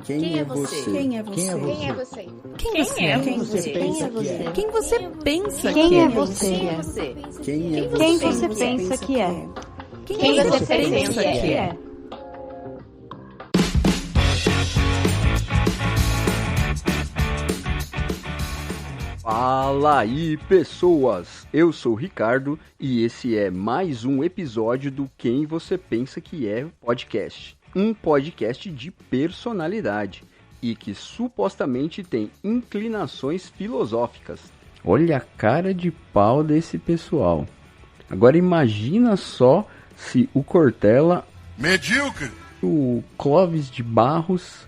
Quem é você? Quem é você? Quem é você? Quem você pensa que é? Quem você pensa que Quem é? é você? Quem você pensa que é? Quem você pensa que é? Fala aí, pessoas! Eu sou o Ricardo e esse é mais um episódio do Quem Você Pensa Que É podcast. Um podcast de personalidade e que supostamente tem inclinações filosóficas. Olha a cara de pau desse pessoal. Agora imagina só se o Cortella, medíocre, o Clóvis de Barros,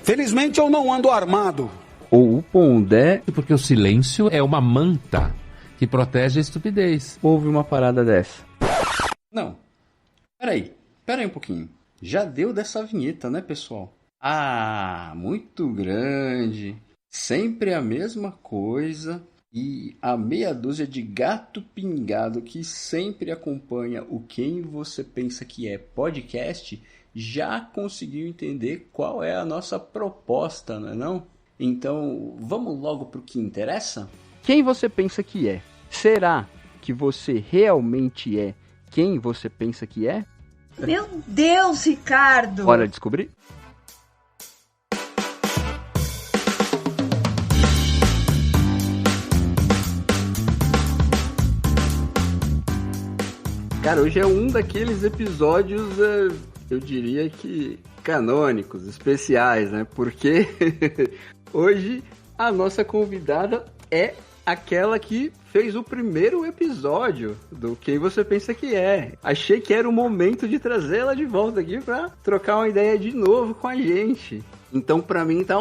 felizmente eu não ando armado, ou o Pondé, porque o silêncio é uma manta que protege a estupidez. Houve uma parada dessa. Não, peraí um pouquinho. Já deu dessa vinheta, né, pessoal? Ah, muito grande. Sempre a mesma coisa. E a meia dúzia de gato pingado que sempre acompanha o Quem Você Pensa Que É podcast já conseguiu entender qual é a nossa proposta, não é não? Então, vamos logo para o que interessa? Quem você pensa que é? Será que você realmente é quem você pensa que é? Meu Deus, Ricardo! Bora descobrir? Cara, hoje é um daqueles episódios, eu diria que canônicos, especiais, né? Porque hoje a nossa convidada é aquela que fez o primeiro episódio do Quem Você Pensa Que É. Achei que era o momento de trazê-la de volta aqui pra trocar uma ideia de novo com a gente. Então, pra mim, tá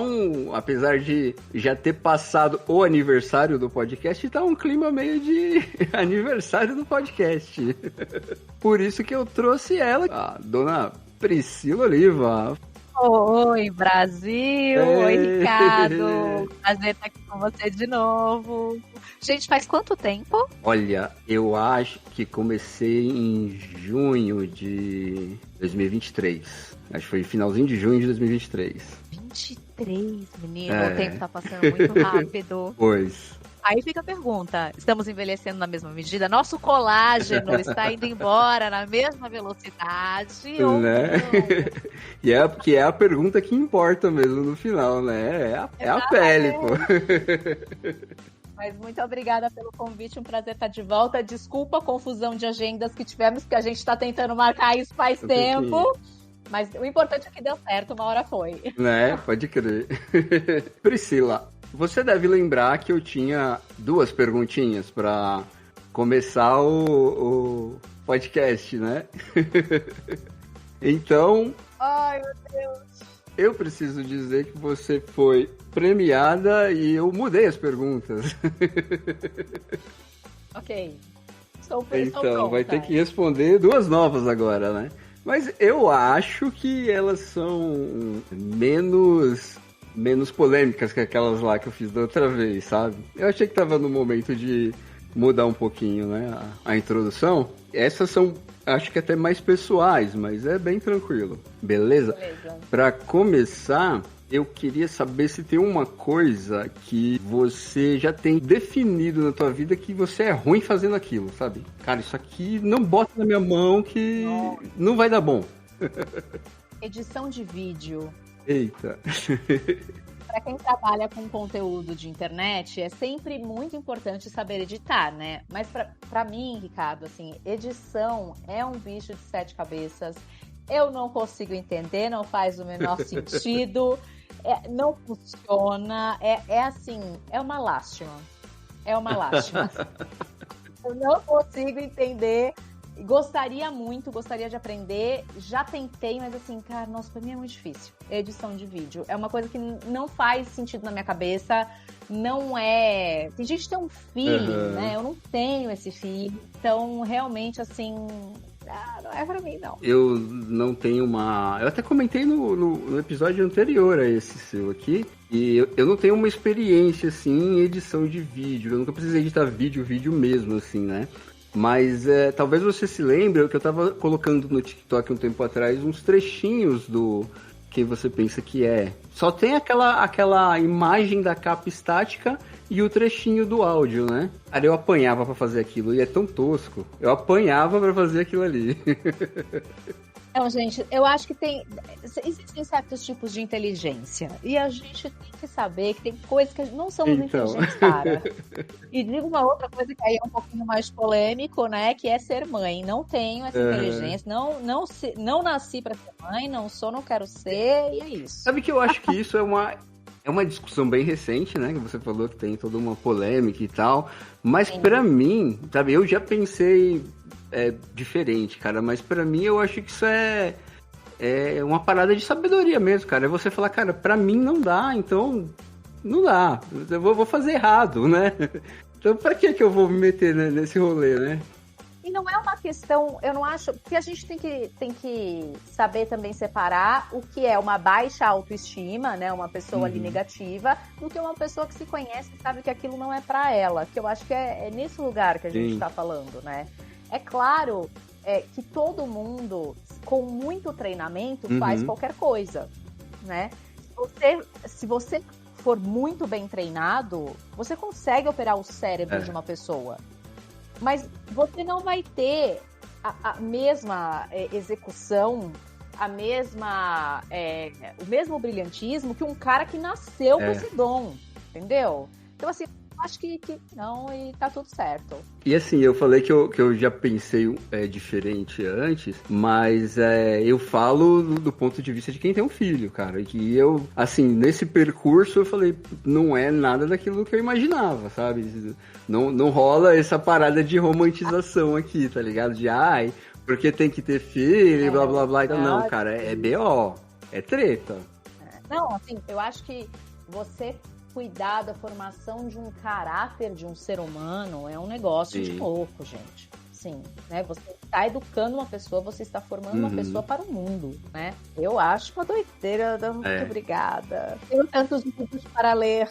apesar de já ter passado o aniversário do podcast, tá um clima meio de aniversário do podcast. Por isso que eu trouxe ela, a dona Priscila Oliva. Oi, Brasil! Oi, Ricardo! Prazer estar aqui com você de novo. Gente, faz quanto tempo? Olha, eu acho que comecei em junho de 2023. Acho que foi finalzinho de junho de 2023. 23, menino. O tempo tá passando muito rápido. Pois. Aí fica a pergunta, estamos envelhecendo na mesma medida? Nosso colágeno está indo embora na mesma velocidade ou né? Não? E é a pergunta que importa mesmo no final, né? É a pele, pô. Mas muito obrigada pelo convite, um prazer estar de volta. Desculpa a confusão de agendas que tivemos, porque a gente está tentando marcar isso faz tempo. Mas o importante é que deu certo, uma hora foi. Né? Pode crer. Priscila, você deve lembrar que eu tinha 2 perguntinhas para começar o podcast, né? Então... Ai, meu Deus! Eu preciso dizer que você foi premiada e eu mudei as perguntas. Ok. Então, vai ter que responder 2 novas agora, né? Mas eu acho que elas são menos polêmicas que aquelas lá que eu fiz da outra vez, sabe? Eu achei que tava no momento de mudar um pouquinho, né? A introdução. Essas são, acho que até mais pessoais, mas é bem tranquilo. Beleza? Pra começar, eu queria saber se tem uma coisa que você já tem definido na tua vida que você é ruim fazendo aquilo, sabe? Cara, isso aqui não bota na minha mão que não vai dar bom. Edição de vídeo. Eita. Para quem trabalha com conteúdo de internet, é sempre muito importante saber editar, né? Mas para mim, Ricardo, assim, edição é um bicho de 7 cabeças. Eu não consigo entender, não faz o menor sentido, não funciona, é assim, é uma lástima. É uma lástima. Eu não consigo entender. Gostaria de aprender, já tentei, mas assim, cara, nossa, pra mim é muito difícil. Edição de vídeo. É uma coisa que não faz sentido na minha cabeça, não é... Tem gente que tem um feeling, né? Eu não tenho esse feeling, então realmente, assim, não é pra mim, não. Eu não tenho uma... Eu até comentei no episódio anterior a esse seu aqui, e eu não tenho uma experiência, assim, em edição de vídeo. Eu nunca precisei editar vídeo mesmo, assim, né? Mas talvez você se lembre que eu tava colocando no TikTok um tempo atrás uns trechinhos do quem você pensa que é. Só tem aquela imagem da capa estática e o trechinho do áudio, né? Cara, eu apanhava pra fazer aquilo, e é tão tosco. Eu apanhava pra fazer aquilo ali. Não, gente, eu acho que existem certos tipos de inteligência. E a gente tem que saber que tem coisas que não somos inteligentes para. E digo uma outra coisa que aí é um pouquinho mais polêmico, né? Que é ser mãe. Não tenho essa inteligência. Não nasci para ser mãe, não quero ser, e é isso. Sabe que eu acho que isso é uma discussão bem recente, né? Que você falou que tem toda uma polêmica e tal. Mas pra mim, sabe, eu já pensei diferente, cara. Mas pra mim eu acho que isso é uma parada de sabedoria mesmo, cara. É você falar, cara, pra mim não dá, então não dá. Eu vou fazer errado, né? Então pra que eu vou me meter nesse rolê, né? E não é uma questão, eu não acho, porque a gente tem que saber também separar o que é uma baixa autoestima, né, uma pessoa ali negativa, do que uma pessoa que se conhece e sabe que aquilo não é pra ela, que eu acho que é nesse lugar que a gente tá falando, né. É claro que todo mundo, com muito treinamento, faz qualquer coisa, né. Se você for muito bem treinado, você consegue operar o cérebro de uma pessoa. Mas você não vai ter a mesma execução, o mesmo brilhantismo que um cara que nasceu com esse dom, entendeu? Então, assim, acho que não, e tá tudo certo. E assim, eu falei que eu já pensei diferente antes, mas eu falo do ponto de vista de quem tem um filho, cara. E que eu, assim, nesse percurso eu falei, não é nada daquilo que eu imaginava, sabe? Não rola essa parada de romantização aqui, tá ligado? De, porque tem que ter filho e blá, blá, blá. Então, não, cara, é BO, é treta. Não, assim, eu acho que você cuidar da formação de um caráter de um ser humano é um negócio de louco, gente. Sim, né? Você está educando uma pessoa, você está formando uma pessoa para o mundo, né? Eu acho uma doideira. Muito obrigada. Tenho tantos livros para ler.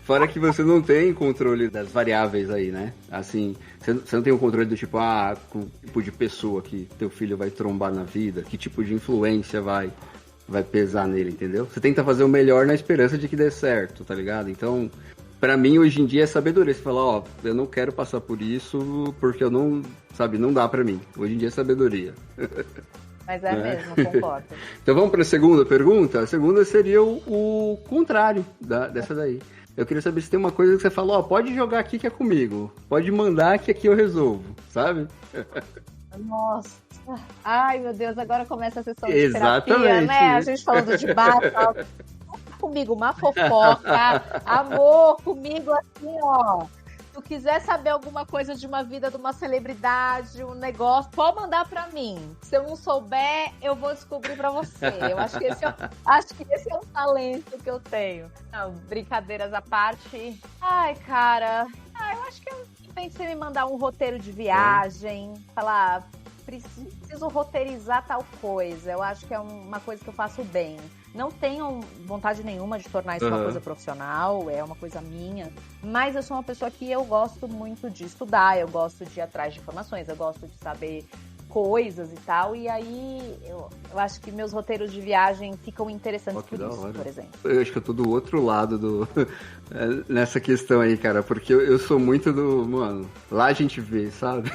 Fora que você não tem controle das variáveis aí, né? Assim, você não tem o controle do tipo, o tipo de pessoa que teu filho vai trombar na vida, que tipo de influência vai pesar nele, entendeu? Você tenta fazer o melhor na esperança de que dê certo, tá ligado? Então, pra mim, hoje em dia é sabedoria. Você fala, eu não quero passar por isso porque eu não, sabe, não dá pra mim. Hoje em dia é sabedoria. Mas mesmo, concordo. Então vamos pra segunda pergunta? A segunda seria o contrário dessa daí. Eu queria saber se tem uma coisa que você fala, pode jogar aqui que é comigo. Pode mandar que aqui eu resolvo, sabe? Nossa. Ai, meu Deus, agora começa a sessão de terapia, né? A gente falando de bata. Comigo, uma fofoca. Amor, comigo assim, ó. Se tu quiser saber alguma coisa de uma vida de uma celebridade, um negócio, pode mandar pra mim. Se eu não souber, eu vou descobrir pra você. Eu acho que esse é um talento que eu tenho. Não, brincadeiras à parte. Ai, cara. Eu acho que eu pensei em mandar um roteiro de viagem. Falar, preciso roteirizar tal coisa. Eu acho que é uma coisa que eu faço bem. Não tenho vontade nenhuma de tornar isso uma coisa profissional, é uma coisa minha, mas eu sou uma pessoa que eu gosto muito de estudar, eu gosto de ir atrás de informações, eu gosto de saber coisas e tal, e aí eu acho que meus roteiros de viagem ficam interessantes por isso, por exemplo. Eu acho que eu tô do outro lado nessa questão aí, cara, porque eu sou muito mano, lá a gente vê, sabe?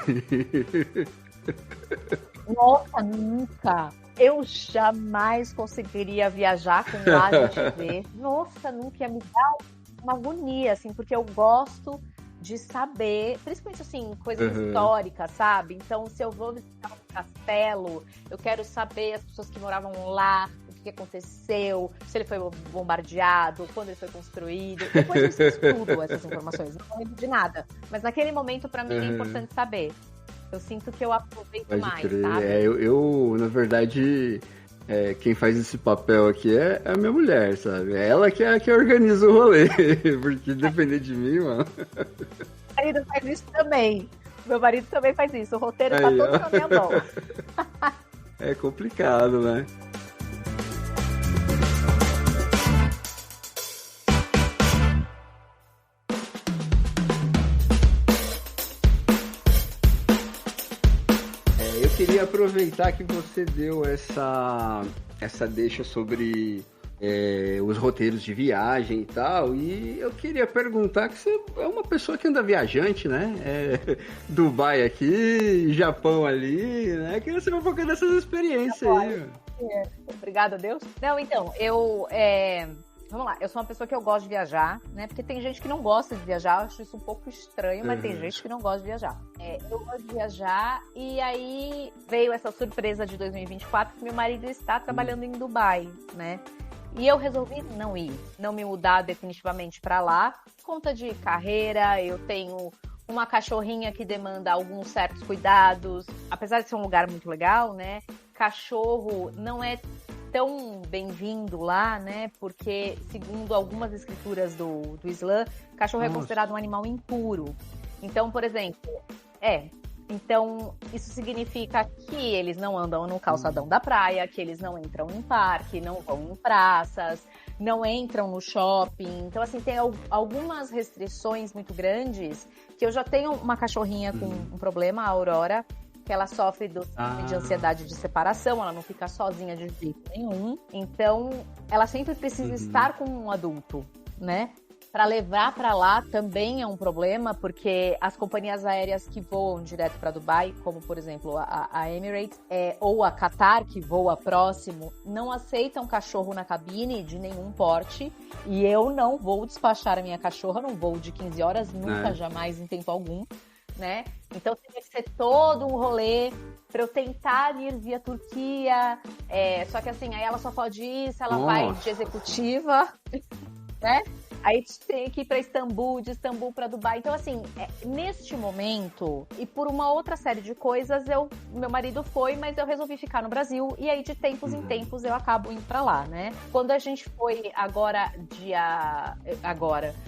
Nossa, nunca! Eu jamais conseguiria viajar com lá a gente ver. Nossa, nunca ia me dar uma agonia, assim, porque eu gosto de saber, principalmente, assim, coisas históricas, sabe? Então, se eu vou visitar um castelo, eu quero saber as pessoas que moravam lá, o que aconteceu, se ele foi bombardeado, quando ele foi construído. Depois eu estudo essas informações, não lembro de nada. Mas naquele momento, pra mim, é importante saber. Eu sinto que eu aproveito mais, sabe? Eu, na verdade, quem faz esse papel aqui é a minha mulher, sabe? É ela que organiza o rolê, porque depender de mim, mano... Meu marido faz isso também. Meu marido também faz isso. O roteiro tá todo na minha mão. É complicado, né? Eu queria aproveitar que você deu essa deixa sobre os roteiros de viagem e tal, e eu queria perguntar que você é uma pessoa que anda viajante, né? Dubai aqui, Japão ali, né? Queria saber um pouco dessas experiências aí. Obrigada a Deus. Não, então, vamos lá, eu sou uma pessoa que eu gosto de viajar, né? Porque tem gente que não gosta de viajar, eu acho isso um pouco estranho, mas tem gente que não gosta de viajar. Eu gosto de viajar, e aí veio essa surpresa de 2024 que meu marido está trabalhando em Dubai, né? E eu resolvi não me mudar definitivamente para lá, por conta de carreira. Eu tenho uma cachorrinha que demanda alguns certos cuidados, apesar de ser um lugar muito legal, né? Cachorro não é tão bem-vindo lá, né? Porque, segundo algumas escrituras do Islã, cachorro é considerado um animal impuro. Então, por exemplo, Então, isso significa que eles não andam no calçadão da praia, que eles não entram em parque, não vão em praças, não entram no shopping. Então, assim, tem algumas restrições muito grandes, que eu já tenho uma cachorrinha com um problema, a Aurora, que ela sofre de ansiedade de separação, ela não fica sozinha de jeito nenhum. Então, ela sempre precisa estar com um adulto, né? Para levar para lá também é um problema, porque as companhias aéreas que voam direto para Dubai, como por exemplo a Emirates ou a Qatar, que voa próximo, não aceitam cachorro na cabine de nenhum porte. E eu não vou despachar a minha cachorra num voo de 15 horas, nunca, jamais, em tempo algum, né? Então tem que ser todo um rolê para eu tentar ir via Turquia. Só que assim, aí ela só pode ir se ela vai de executiva, né? Aí tem que ir para Istambul, de Istambul para Dubai. Então, assim, neste momento, e por uma outra série de coisas, meu marido foi, mas eu resolvi ficar no Brasil. E aí, de tempos em tempos, eu acabo indo para lá, né? Quando a gente foi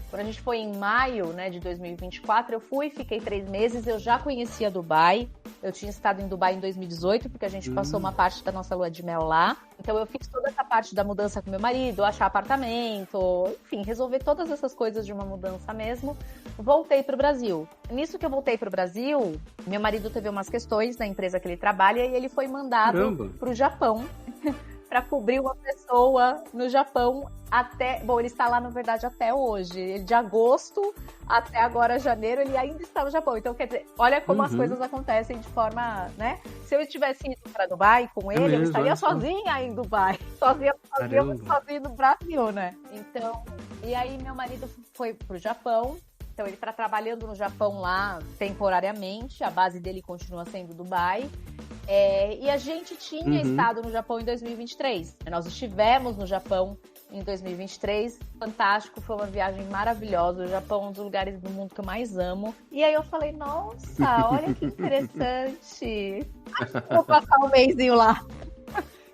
quando a gente foi em maio, né, de 2024, eu fiquei 3 meses, eu já conhecia Dubai. Eu tinha estado em Dubai em 2018, porque a gente passou uma parte da nossa lua de mel lá. Então eu fiz toda essa parte da mudança com meu marido, achar apartamento, enfim, resolver todas essas coisas de uma mudança mesmo. Voltei pro Brasil. Nisso que eu voltei pro Brasil, meu marido teve umas questões na empresa que ele trabalha e ele foi mandado pro Japão para cobrir uma pessoa no Japão ele está lá, na verdade, até hoje. De agosto até agora, janeiro, ele ainda está no Japão. Então, quer dizer, olha como as coisas acontecem de forma, né? Se eu tivesse ido para Dubai com ele, eu estaria sozinha em Dubai. Sozinha no Brasil, né? Então, e aí meu marido foi pro Japão. Então, ele está trabalhando no Japão lá temporariamente. A base dele continua sendo Dubai. E a gente tinha estado no Japão em 2023. Nós estivemos no Japão em 2023. Fantástico, foi uma viagem maravilhosa. O Japão é um dos lugares do mundo que eu mais amo. E aí eu falei, nossa, olha que interessante. Vou passar um mêsinho lá.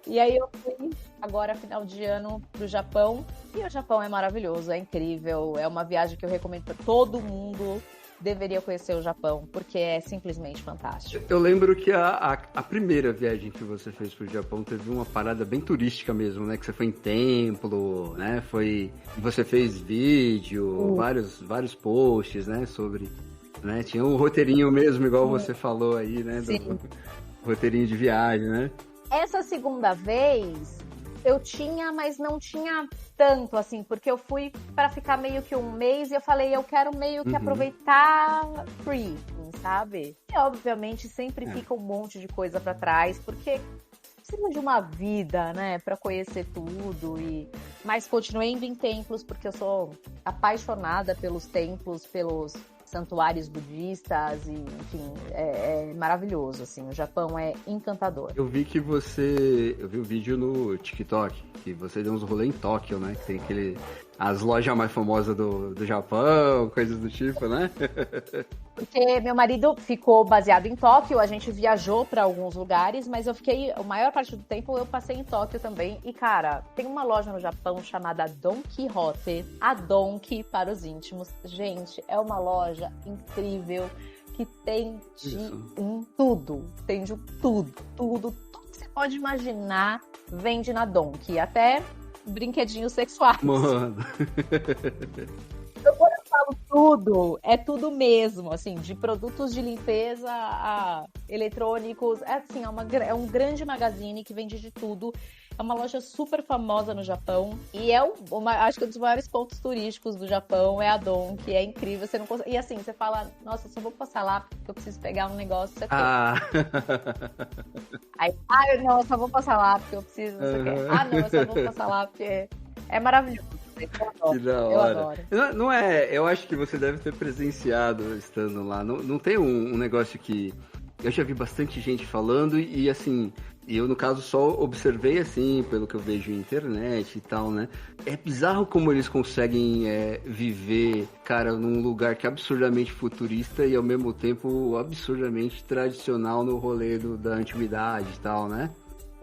E aí eu fui agora, final de ano, pro Japão. E o Japão é maravilhoso, é incrível. É uma viagem que eu recomendo para todo mundo. Deveria conhecer o Japão, porque é simplesmente fantástico. Eu lembro que a primeira viagem que você fez pro Japão teve uma parada bem turística mesmo, né? Que você foi em templo, né? Você fez vídeo, vários posts, né? Sobre, né? Tinha um roteirinho mesmo, igual você falou aí, né? Do roteirinho de viagem, né? Essa segunda vez eu tinha, mas não tinha tanto, assim, porque eu fui para ficar meio que um mês e eu falei, eu quero meio que aproveitar free, sabe? E obviamente sempre fica um monte de coisa para trás, porque precisa de uma vida, né, para conhecer tudo. Mas continuei indo em templos, porque eu sou apaixonada pelos templos, pelos santuários budistas, e enfim, é maravilhoso, assim, o Japão é encantador. Eu vi o vídeo no TikTok, que você deu uns rolês em Tóquio, né, que tem as lojas mais famosas do Japão, coisas do tipo, né? Porque meu marido ficou baseado em Tóquio, a gente viajou para alguns lugares, mas a maior parte do tempo eu passei em Tóquio também. E, cara, tem uma loja no Japão chamada Don Quijote, a Donki para os íntimos. Gente, é uma loja incrível que tem tudo. Tem de tudo que você pode imaginar vende na Donki, até brinquedinhos sexuais. Mano. Quando eu falo tudo mesmo, assim, de produtos de limpeza a eletrônicos, é assim, é um grande magazine que vende de tudo. É uma loja super famosa no Japão e acho que um dos maiores pontos turísticos do Japão é a Don, que é incrível. Você não consegue... E assim, você fala, nossa, só vou passar lá porque eu preciso pegar um negócio. Aí, não, eu só vou passar lá porque eu preciso. Não, eu só vou passar lá porque é maravilhoso. Que da hora. Eu adoro. Não é, eu acho que você deve ter presenciado estando lá. Não tem um negócio que eu já vi bastante gente falando e assim, eu no caso só observei assim, pelo que eu vejo na internet e tal, né? É bizarro como eles conseguem viver, cara, num lugar que é absurdamente futurista e ao mesmo tempo absurdamente tradicional no rolê da antiguidade e tal, né?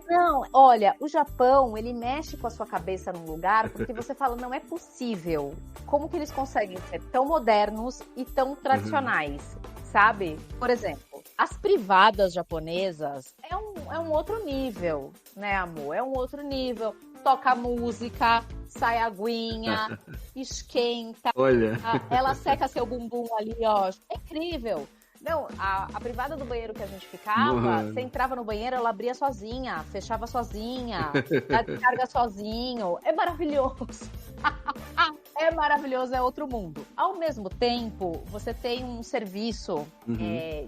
Não, olha, o Japão, ele mexe com a sua cabeça num lugar porque você fala, não é possível. Como que eles conseguem ser tão modernos e tão tradicionais, sabe? Por exemplo, as privadas japonesas é um outro nível, né, amor? É um outro nível. Toca música, sai aguinha, esquenta. Olha. Ela seca seu bumbum ali, ó. É incrível. Não, a privada do banheiro que a gente ficava, você entrava no banheiro, ela abria sozinha, fechava sozinha, dá descarga sozinho. É maravilhoso. É maravilhoso, é outro mundo. Ao mesmo tempo, você tem um serviço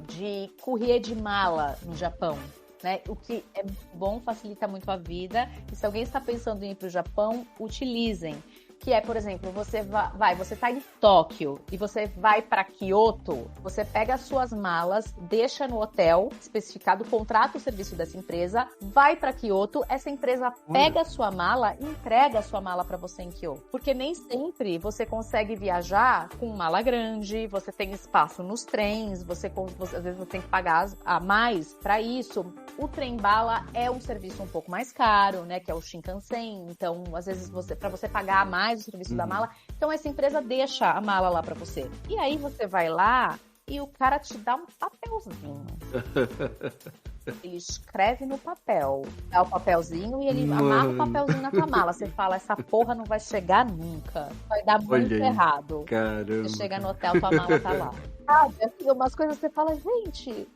de courrier de mala no Japão. Né? O que é bom, facilita muito a vida. E se alguém está pensando em ir para o Japão, utilizem. Que é, por exemplo, você tá em Tóquio e você vai para Kyoto, você pega as suas malas, deixa no hotel especificado, contrata o serviço dessa empresa, vai para Kyoto, essa empresa pega a sua mala e entrega a sua mala para você em Kyoto. Porque nem sempre você consegue viajar com mala grande, você tem espaço nos trens, às vezes você tem que pagar a mais para isso. O trem-bala é um serviço um pouco mais caro, né, que é o Shinkansen, então às vezes para você pagar mais o serviço da mala, então essa empresa deixa a mala lá pra você. E aí você vai lá e o cara te dá um papelzinho. Ele escreve no papel, dá o papelzinho e ele amarra o papelzinho na tua mala. Você fala, essa porra não vai chegar nunca. Vai dar muito errado. Caramba. Você chega no hotel, tua mala tá lá. Sabe, assim, umas coisas que você fala, gente,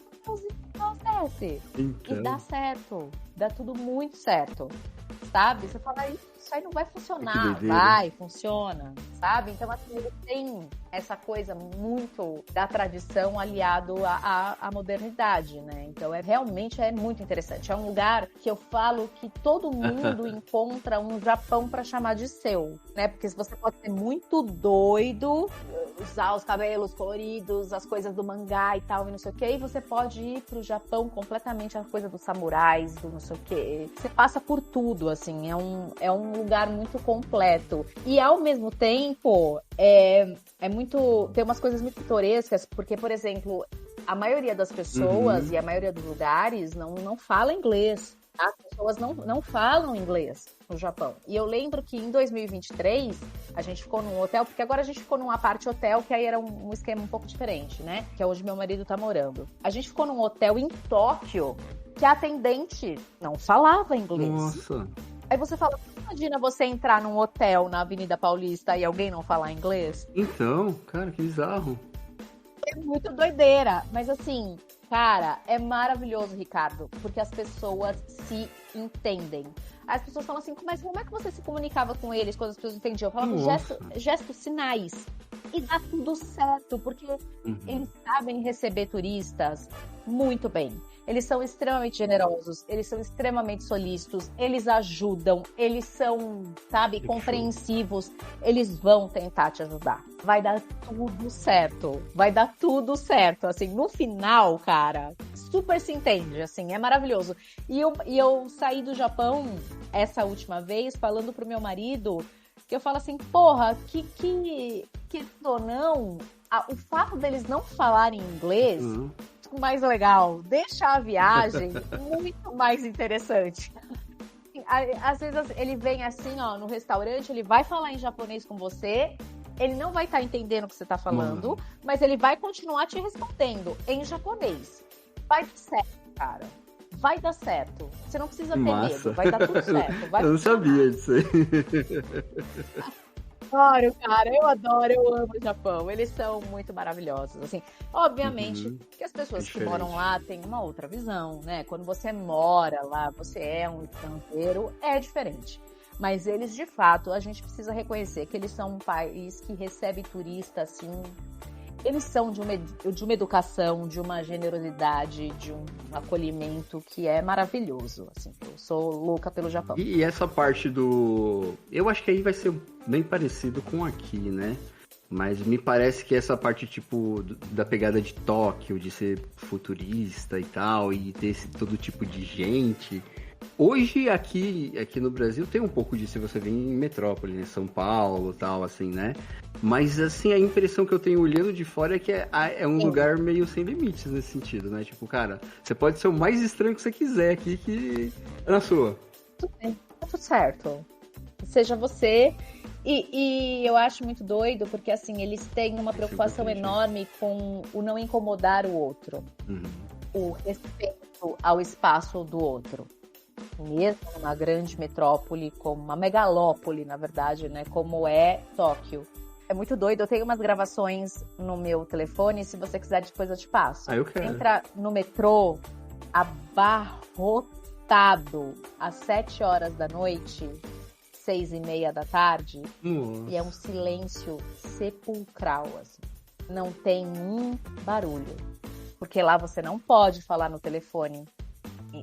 não acontece. Então. E dá certo. Dá tudo muito certo. Sabe? Você fala, isso aí não vai funcionar. Vai, funciona. Sabe? Então, assim, ele tem essa coisa muito da tradição aliado à modernidade, né? Então, realmente é muito interessante. É um lugar que eu falo que todo mundo encontra um Japão pra chamar de seu, né? Porque você pode ser muito doido, usar os cabelos coloridos, as coisas do mangá e tal, e não sei o quê, e você pode ir pro Japão completamente a coisa dos samurais, do não sei o quê. Você passa por tudo, assim, é um lugar muito completo. E, ao mesmo tempo, tem umas coisas muito pitorescas, porque, por exemplo, a maioria das pessoas e a maioria dos lugares não fala inglês. As pessoas não falam inglês no Japão. E eu lembro que em 2023, a gente ficou num hotel, porque agora a gente ficou numa parte hotel, que aí era um esquema um pouco diferente, né? Que é onde meu marido tá morando. A gente ficou num hotel em Tóquio, que a atendente não falava inglês. Nossa. Aí você fala, imagina você entrar num hotel na Avenida Paulista e alguém não falar inglês? Então, cara, que bizarro. É muito doideira, mas assim, cara, é maravilhoso, Ricardo, porque as pessoas se entendem. As pessoas falam assim, mas como é que você se comunicava com eles quando as pessoas entendiam? Eu falava gestos, sinais. E dá tudo certo, porque eles sabem receber turistas muito bem. Eles são extremamente generosos, eles são extremamente solícitos, eles ajudam, eles são, sabe, compreensivos, eles vão tentar te ajudar. Vai dar tudo certo, assim, no final, cara, super se entende, assim, é maravilhoso. E eu saí do Japão essa última vez falando pro meu marido, que eu falo assim, porra, que ou não, o fato deles não falarem inglês mais legal, deixa a viagem muito mais interessante. Às vezes ele vem assim, ó, no restaurante, ele vai falar em japonês com você, ele não vai estar entendendo o que você está falando, mas ele vai continuar te respondendo em japonês. Vai dar certo, cara. Vai dar certo. Você não precisa ter medo, vai dar tudo certo. Eu não sabia disso aí. adoro, cara, eu amo o Japão. Eles são muito maravilhosos, assim. Obviamente que as pessoas que moram lá têm uma outra visão, né? Quando você mora lá, você é um estrangeiro, é diferente. Mas eles, de fato, a gente precisa reconhecer que eles são um país que recebe turista, assim... Eles são de uma educação, de uma generosidade, de um acolhimento que é maravilhoso, assim. Eu sou louca pelo Japão. E essa parte do... Eu acho que aí vai ser bem parecido com aqui, né? Mas me parece que essa parte, tipo, da pegada de Tóquio, de ser futurista e tal, e ter todo tipo de gente... Hoje, aqui no Brasil, tem um pouco disso, se você vem em metrópole, né? São Paulo e tal, assim, né? Mas, assim, a impressão que eu tenho olhando de fora é que é um lugar meio sem limites nesse sentido, né? Tipo, cara, você pode ser o mais estranho que você quiser aqui, que é na sua. Tudo bem, tá tudo certo. Seja você... E eu acho muito doido, porque, assim, eles têm uma preocupação enorme com o não incomodar o outro. O respeito ao espaço do outro. Mesmo numa grande metrópole, como uma megalópole, na verdade, né? Como é Tóquio. É muito doido. Eu tenho umas gravações no meu telefone. Se você quiser, depois eu te passo. Eu quero. Entra no metrô abarrotado às 7 horas da noite, 6:30 da tarde. Nossa. E é um silêncio sepulcral, assim. Não tem um barulho. Porque lá você não pode falar no telefone.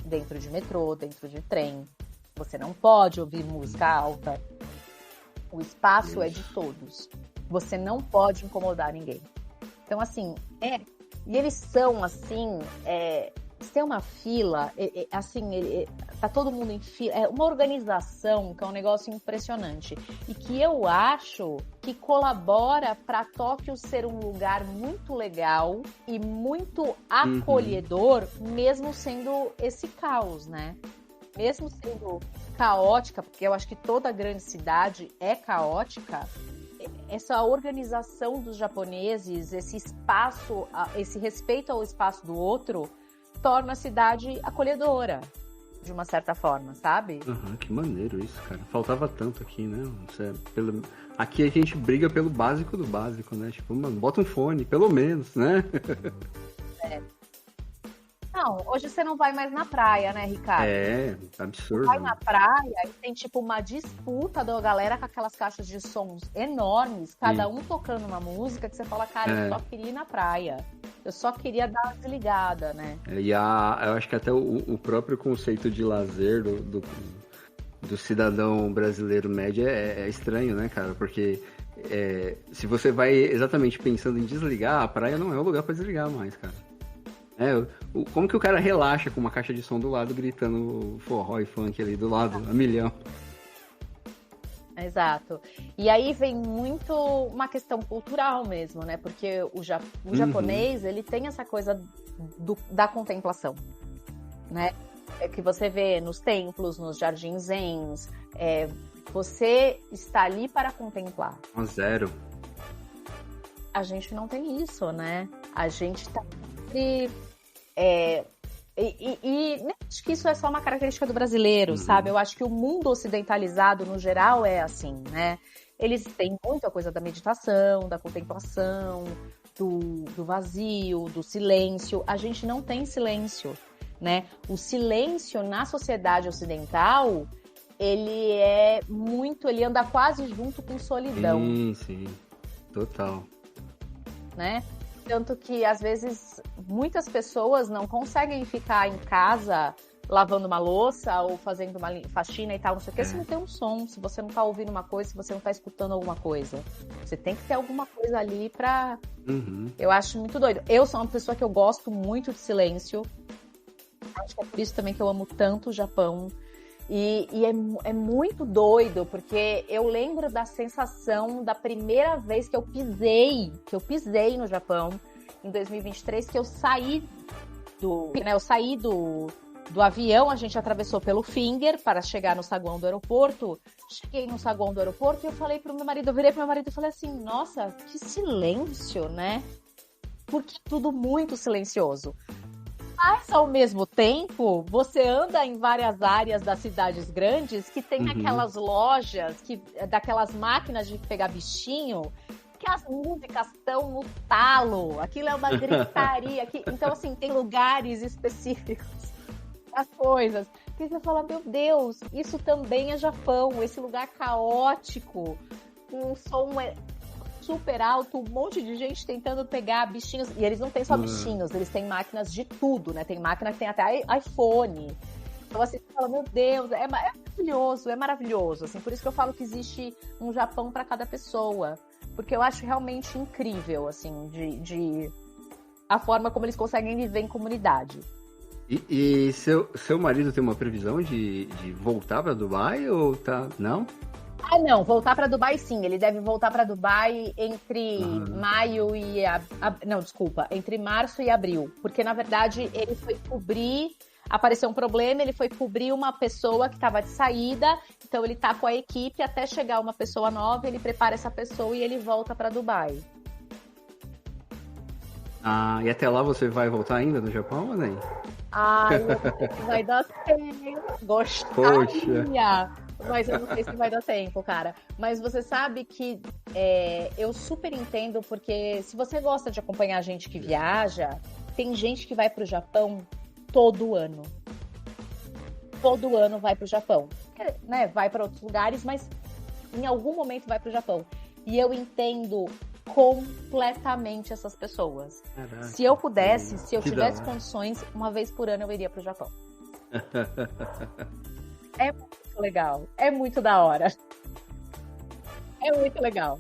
Dentro de metrô, dentro de trem. Você não pode ouvir música alta. O espaço é de todos. Você não pode incomodar ninguém. Então, assim, e eles são, assim, tem uma fila, tá todo mundo em fila. É uma organização que é um negócio impressionante. E que eu acho que colabora para Tóquio ser um lugar muito legal e muito acolhedor, mesmo sendo esse caos, né? Mesmo sendo caótica, porque eu acho que toda grande cidade é caótica, essa organização dos japoneses, esse espaço, esse respeito ao espaço do outro, torna a cidade acolhedora, de uma certa forma, sabe? Que maneiro isso, cara. Faltava tanto aqui, né? Aqui a gente briga pelo básico do básico, né? Tipo, mano, bota um fone, pelo menos, né? Não, hoje você não vai mais na praia, né, Ricardo? É, absurdo. Você vai na praia e tem tipo uma disputa da galera com aquelas caixas de sons enormes, cada um tocando uma música que você fala, cara, eu só queria ir na praia. Eu só queria dar uma desligada, né? Eu acho que até o próprio conceito de lazer do cidadão brasileiro médio é estranho, né, cara? Porque se você vai exatamente pensando em desligar, a praia não é o lugar pra desligar mais, cara. Como que o cara relaxa com uma caixa de som do lado, gritando forró e funk ali do lado, a milhão? Exato. E aí vem muito uma questão cultural mesmo, né? Porque o japonês, ele tem essa coisa da contemplação, né? Que você vê nos templos, nos jardins zens, você está ali para contemplar. Zero. A gente não tem isso, né? A gente tá sempre... acho que isso é só uma característica do brasileiro, sabe? Eu acho que o mundo ocidentalizado, no geral, é assim, né? Eles têm muito a coisa da meditação, da contemplação, do vazio, do silêncio. A gente não tem silêncio, né? O silêncio na sociedade ocidental, ele anda quase junto com solidão. Sim, total. Né? Tanto que, às vezes, muitas pessoas não conseguem ficar em casa lavando uma louça ou fazendo uma faxina e tal, não sei o que, se não tem um som, se você não tá ouvindo uma coisa, se você não tá escutando alguma coisa. Você tem que ter alguma coisa ali pra... Eu acho muito doido. Eu sou uma pessoa que eu gosto muito de silêncio. Acho que é por isso também que eu amo tanto o Japão. E é muito doido, porque eu lembro da sensação da primeira vez que eu pisei no Japão, em 2023, que eu saí do avião, a gente atravessou pelo Finger para chegar no saguão do aeroporto. Cheguei no saguão do aeroporto e eu falei pro meu marido, eu virei pro meu marido e falei assim, nossa, que silêncio, né? Porque tudo muito silencioso. Mas, ao mesmo tempo, você anda em várias áreas das cidades grandes que tem aquelas lojas, daquelas máquinas de pegar bichinho, que as músicas estão no talo. Aquilo é uma gritaria. Então, assim, tem lugares específicos das coisas. E você fala, meu Deus, isso também é Japão. Esse lugar caótico, com um som super alto, um monte de gente tentando pegar bichinhos. E eles não têm só bichinhos, eles têm máquinas de tudo, né? Tem máquina que tem até iPhone. Então, assim, você fala, meu Deus, é maravilhoso. Assim, por isso que eu falo que existe um Japão para cada pessoa. Porque eu acho realmente incrível, assim, de a forma como eles conseguem viver em comunidade. E seu marido tem uma previsão de voltar para Dubai ou tá... Não? Ah, não, voltar para Dubai sim, ele deve voltar para Dubai entre maio e... entre março e abril, porque na verdade ele foi cobrir, apareceu um problema, ele foi cobrir uma pessoa que estava de saída, então ele tá com a equipe até chegar uma pessoa nova, ele prepara essa pessoa e ele volta para Dubai. Ah, e até lá você vai voltar ainda no Japão ou nem? Ai, eu não sei se vai dar tempo. Gostaria. Mas eu não sei se vai dar tempo, cara. Mas você sabe que eu super entendo, porque se você gosta de acompanhar gente que viaja, tem gente que vai pro Japão todo ano. Todo ano vai pro Japão. Né? Vai para outros lugares, mas em algum momento vai pro Japão. E eu entendo completamente essas pessoas. Caraca, se eu pudesse, se eu tivesse condições, uma vez por ano eu iria pro Japão. É muito legal, é muito da hora. É muito legal.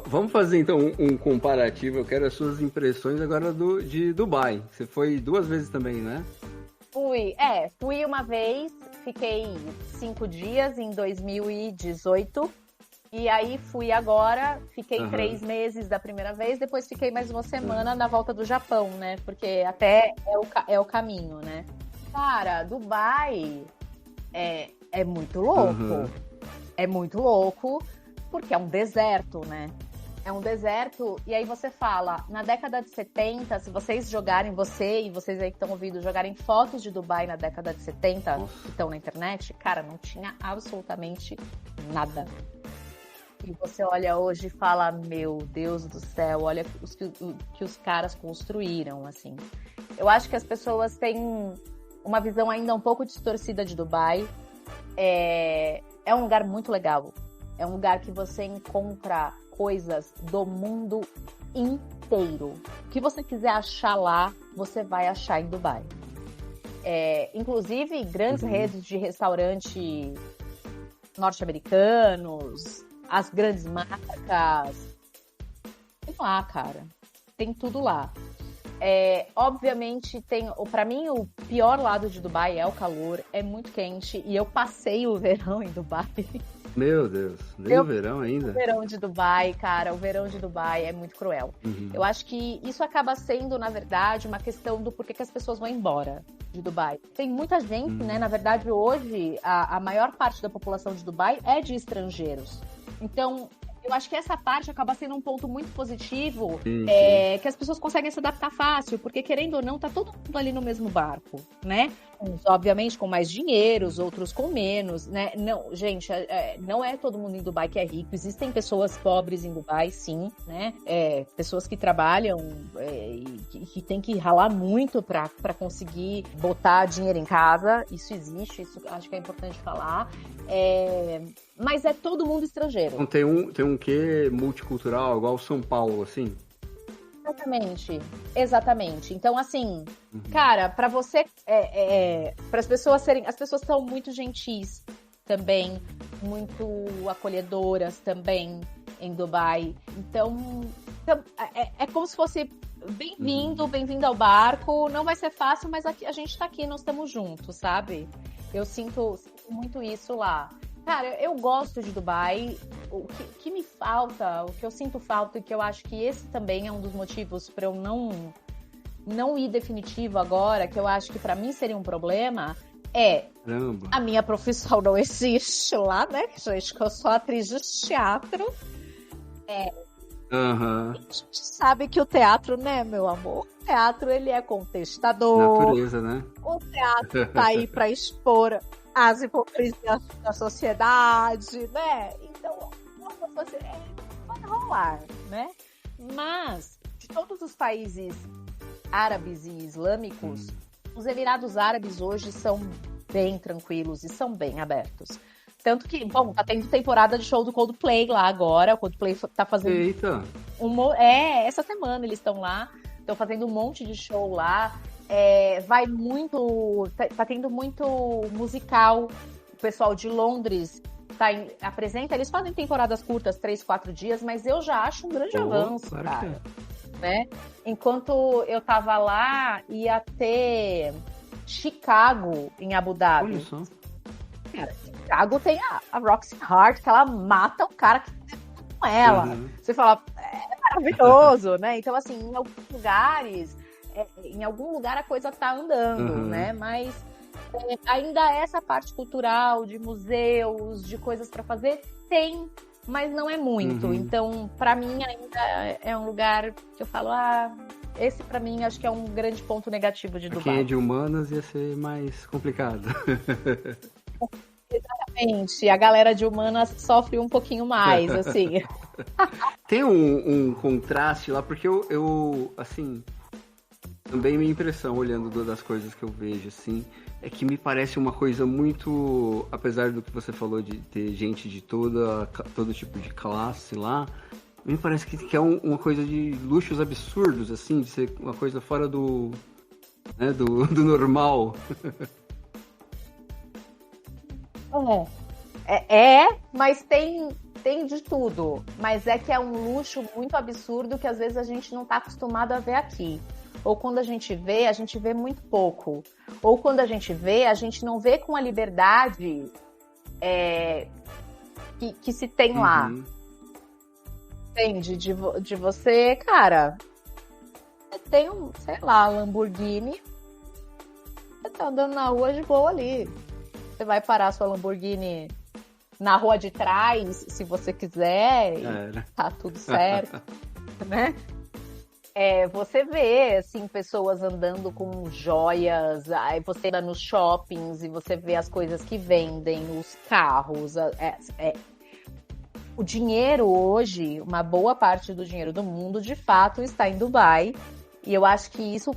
Vamos fazer então um comparativo. Eu quero as suas impressões agora de Dubai. Você foi 2 vezes também, né? Fui uma vez, fiquei 5 dias em 2018. E aí fui agora, fiquei 3 meses da primeira vez, depois fiquei mais uma semana na volta do Japão, né? Porque até é o caminho, né? Cara, Dubai é muito louco. É muito louco, porque é um deserto, né? É um deserto, e aí você fala, na década de 70, se vocês jogarem, você e vocês aí que estão ouvindo, jogarem fotos de Dubai na década de 70, que estão na internet, cara, não tinha absolutamente nada. E você olha hoje e fala, meu Deus do céu, olha que os caras construíram, assim. Eu acho que as pessoas têm uma visão ainda um pouco distorcida de Dubai. É um lugar muito legal. É um lugar que você encontra coisas do mundo inteiro. O que você quiser achar lá, você vai achar em Dubai. Inclusive, grandes redes de restaurante norte-americanos, as grandes marcas. Tem lá, cara. Tem tudo lá. Obviamente, pra mim, o pior lado de Dubai é o calor. É muito quente. E eu passei o verão em Dubai. Meu Deus, nem o verão ainda? O verão de Dubai, cara, o verão de Dubai é muito cruel. Eu acho que isso acaba sendo, na verdade, uma questão do porquê que as pessoas vão embora de Dubai. Tem muita gente, né? Na verdade, hoje, a maior parte da população de Dubai é de estrangeiros. Então, eu acho que essa parte acaba sendo um ponto muito positivo, que as pessoas conseguem se adaptar fácil, porque querendo ou não, tá todo mundo ali no mesmo barco, né? Uns, obviamente, com mais dinheiro, os outros com menos, né? Não, gente, não é todo mundo em Dubai que é rico, existem pessoas pobres em Dubai, sim, né? Pessoas que trabalham e que tem que ralar muito pra conseguir botar dinheiro em casa, isso existe, isso acho que é importante falar. Mas é todo mundo estrangeiro. Então tem um quê multicultural, igual São Paulo, assim? Exatamente. Então, assim, cara, pra você, para as pessoas são muito gentis também, muito acolhedoras também em Dubai. Então é como se fosse bem-vindo ao barco. Não vai ser fácil, mas aqui, a gente tá aqui, nós estamos juntos, sabe? Eu sinto muito isso lá. Cara, eu gosto de Dubai. O que me falta, o que eu sinto falta, e que eu acho que esse também é um dos motivos para eu não ir definitivo agora, que eu acho que para mim seria um problema, a minha profissão não existe lá, né? Gente, que eu sou atriz de teatro. Aham. A gente sabe que o teatro, né, meu amor? O teatro, ele é contestador. Natureza, né? O teatro tá aí pra expor as hipocrisias da sociedade, né? Então, vai rolar, né? Mas, de todos os países árabes e islâmicos, os Emirados Árabes hoje são bem tranquilos e são bem abertos. Tanto que, bom, tá tendo temporada de show do Coldplay lá agora. O Coldplay tá fazendo... Eita! Essa semana eles estão lá. Estão fazendo um monte de show lá. Vai muito... Tá tendo muito musical. O pessoal de Londres apresenta. Eles fazem temporadas curtas, 3, 4 dias, mas eu já acho um grande avanço, claro cara. Né? Enquanto eu tava lá, ia ter Chicago em Abu Dhabi. Olha só. Cara, Chicago tem a Roxy Hart, que ela mata o cara que tá com ela. Uhum. Você fala, é maravilhoso, né? Então, assim, em alguns lugares, em algum lugar a coisa tá andando, né? Mas ainda essa parte cultural, de museus, de coisas pra fazer, tem, mas não é muito. Então, pra mim, ainda é um lugar que eu falo, esse pra mim acho que é um grande ponto negativo de Dubai. Quem é de humanas ia ser mais complicado. Exatamente, a galera de humanas sofre um pouquinho mais, assim. Tem um contraste lá, porque eu, assim, também minha impressão, olhando das coisas que eu vejo, assim, é que me parece uma coisa muito, apesar do que você falou de ter gente de todo tipo de classe lá, me parece que é uma coisa de luxos absurdos, assim, de ser uma coisa fora do normal. Mas tem de tudo. Mas é que é um luxo muito absurdo que às vezes a gente não tá acostumado a ver aqui. Ou quando a gente vê muito pouco. Ou quando a gente não vê com a liberdade que se tem lá. Entende? De você, cara, você tem sei lá, Lamborghini, você tá andando na rua de boa ali. Você vai parar sua Lamborghini na rua de trás, se você quiser, tá tudo certo, né? Você vê, assim, pessoas andando com joias, aí você anda nos shoppings e você vê as coisas que vendem, os carros, o dinheiro hoje, uma boa parte do dinheiro do mundo, de fato, está em Dubai. E eu acho que isso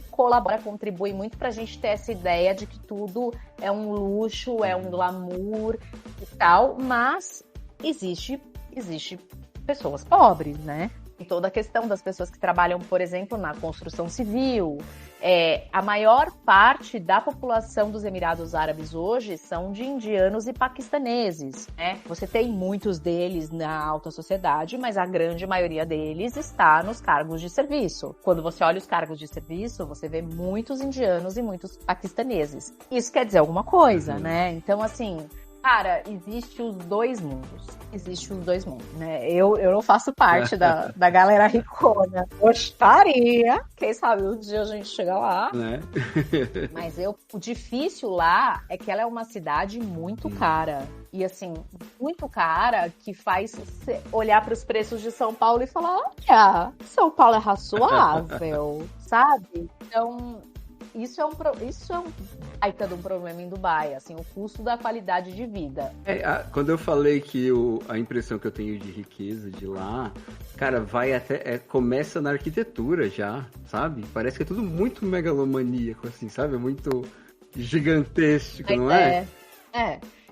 contribui muito pra gente ter essa ideia de que tudo é um luxo, é um glamour e tal, mas existe pessoas pobres, né? E toda a questão das pessoas que trabalham, por exemplo, na construção civil. A maior parte da população dos Emirados Árabes hoje são de indianos e paquistaneses, né? Você tem muitos deles na alta sociedade, mas a grande maioria deles está nos cargos de serviço. Quando você olha os cargos de serviço, você vê muitos indianos e muitos paquistaneses. Isso quer dizer alguma coisa, né? Então, assim, cara, existe os dois mundos, né? Eu não faço parte da galera ricona. Gostaria, quem sabe um dia a gente chega lá. Né? Mas o difícil lá é que ela é uma cidade muito cara. E assim, muito cara, que faz você olhar para os preços de São Paulo e falar, olha, São Paulo é razoável, sabe? Então, isso é um baita de um problema em Dubai, assim, o custo da qualidade de vida. Quando eu falei que a impressão que eu tenho de riqueza de lá, cara, vai até, começa na arquitetura já, sabe? Parece que é tudo muito megalomaníaco, assim, sabe? É muito gigantesco, não é?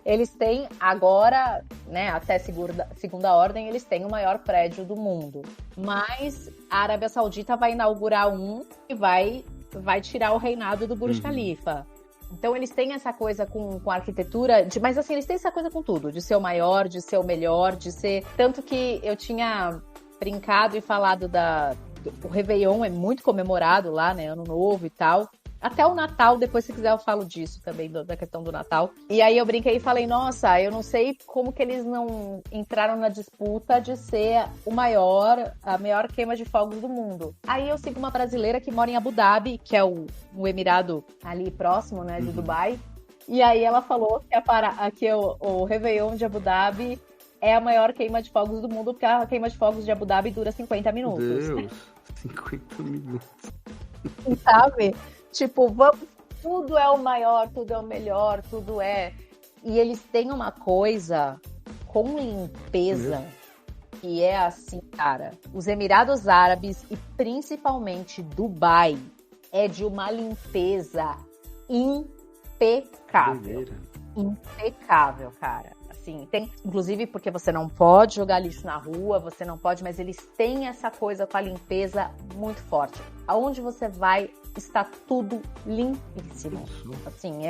Eles têm agora, né, até segunda ordem, eles têm o maior prédio do mundo. Mas a Arábia Saudita vai inaugurar e vai tirar o reinado do Burj Khalifa. Então eles têm essa coisa com a arquitetura, mas assim, eles têm essa coisa com tudo, de ser o maior, de ser o melhor, de ser... Tanto que eu tinha brincado e falado o Réveillon é muito comemorado lá, né, Ano Novo e tal. Até o Natal, depois se quiser eu falo disso também, da questão do Natal. E aí eu brinquei e falei, nossa, eu não sei como que eles não entraram na disputa de ser a maior queima de fogos do mundo. Aí eu sigo uma brasileira que mora em Abu Dhabi, que é o Emirado ali próximo, né, de Dubai. E aí ela falou que o Réveillon de Abu Dhabi é a maior queima de fogos do mundo, porque a queima de fogos de Abu Dhabi dura 50 Meu minutos. Deus, 50 minutos. Sabe? Tipo, tudo é o maior, tudo é o melhor, tudo é... E eles têm uma coisa com limpeza que é assim, cara. Os Emirados Árabes e principalmente Dubai é de uma limpeza impecável. Impecável, cara. Assim, tem, inclusive porque você não pode jogar lixo na rua, você não pode, mas eles têm essa coisa com a limpeza muito forte. Aonde você vai, está tudo limpíssimo. Assim,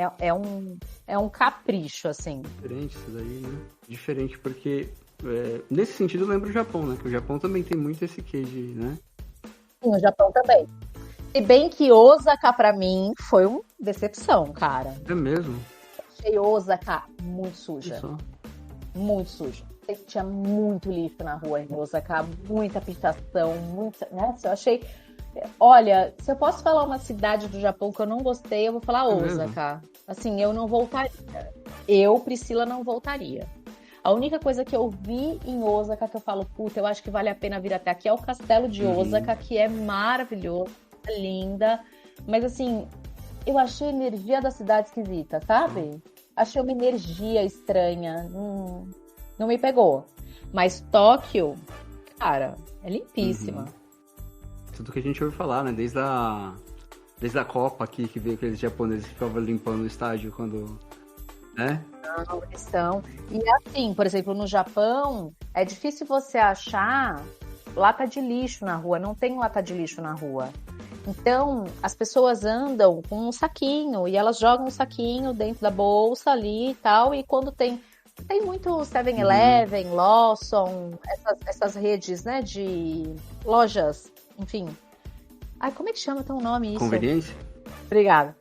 é um capricho, assim. Diferente isso daí, né? Diferente porque, nesse sentido, eu lembro o Japão, né? Que o Japão também tem muito esse queijo, né? Sim, o Japão também. Se bem que Osaka, pra mim, foi uma decepção, cara. É mesmo? Achei Osaka muito suja. Isso. Muito suja. Tinha muito lixo na rua em Osaka, muita pichação, muita... Nossa, eu achei... Olha, se eu posso falar uma cidade do Japão que eu não gostei, eu vou falar Osaka. Assim, eu não voltaria. Eu, Priscila, não voltaria. A única coisa que eu vi em Osaka que eu falo, puta, eu acho que vale a pena vir até aqui é o castelo de Osaka, que é maravilhoso, é linda. Mas assim, eu achei a energia da cidade esquisita, sabe? Achei uma energia estranha. Não me pegou. Mas Tóquio, cara, é limpíssima. Tudo que a gente ouve falar, né? Desde a Copa aqui, que veio aqueles japoneses que ficavam limpando o estádio quando... né? Não, eles são. E assim, por exemplo, no Japão, é difícil você achar lata de lixo na rua. Não tem lata de lixo na rua. Então, as pessoas andam com um saquinho e elas jogam um saquinho dentro da bolsa ali e tal. E quando tem muito 7-Eleven, Lawson, essas redes, né, de lojas, enfim. Ai, como é que chama? Tem um nome isso? Conveniência? Obrigada.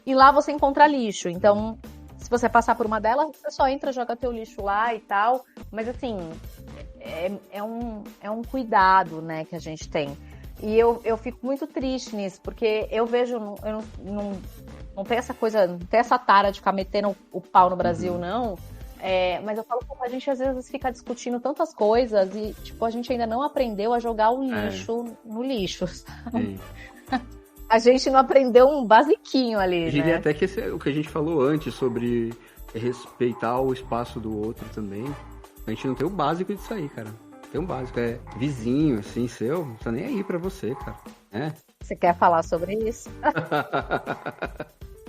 E lá você encontra lixo. Então, se você passar por uma delas, você só entra, joga teu lixo lá e tal. Mas assim, é um cuidado, né, que a gente tem. E eu fico muito triste nisso, porque eu vejo, eu não tem essa coisa, não tem essa tara de ficar metendo o pau no Brasil, não. Mas eu falo, a gente às vezes fica discutindo tantas coisas e, tipo, a gente ainda não aprendeu a jogar o lixo no lixo, sabe? A gente não aprendeu um basiquinho ali, Eu diria né? até que o que a gente falou antes sobre respeitar o espaço do outro também, a gente não tem o básico disso aí, cara. Tem um básico, é vizinho, assim, seu, não tá nem aí pra você, cara. Você quer falar sobre isso?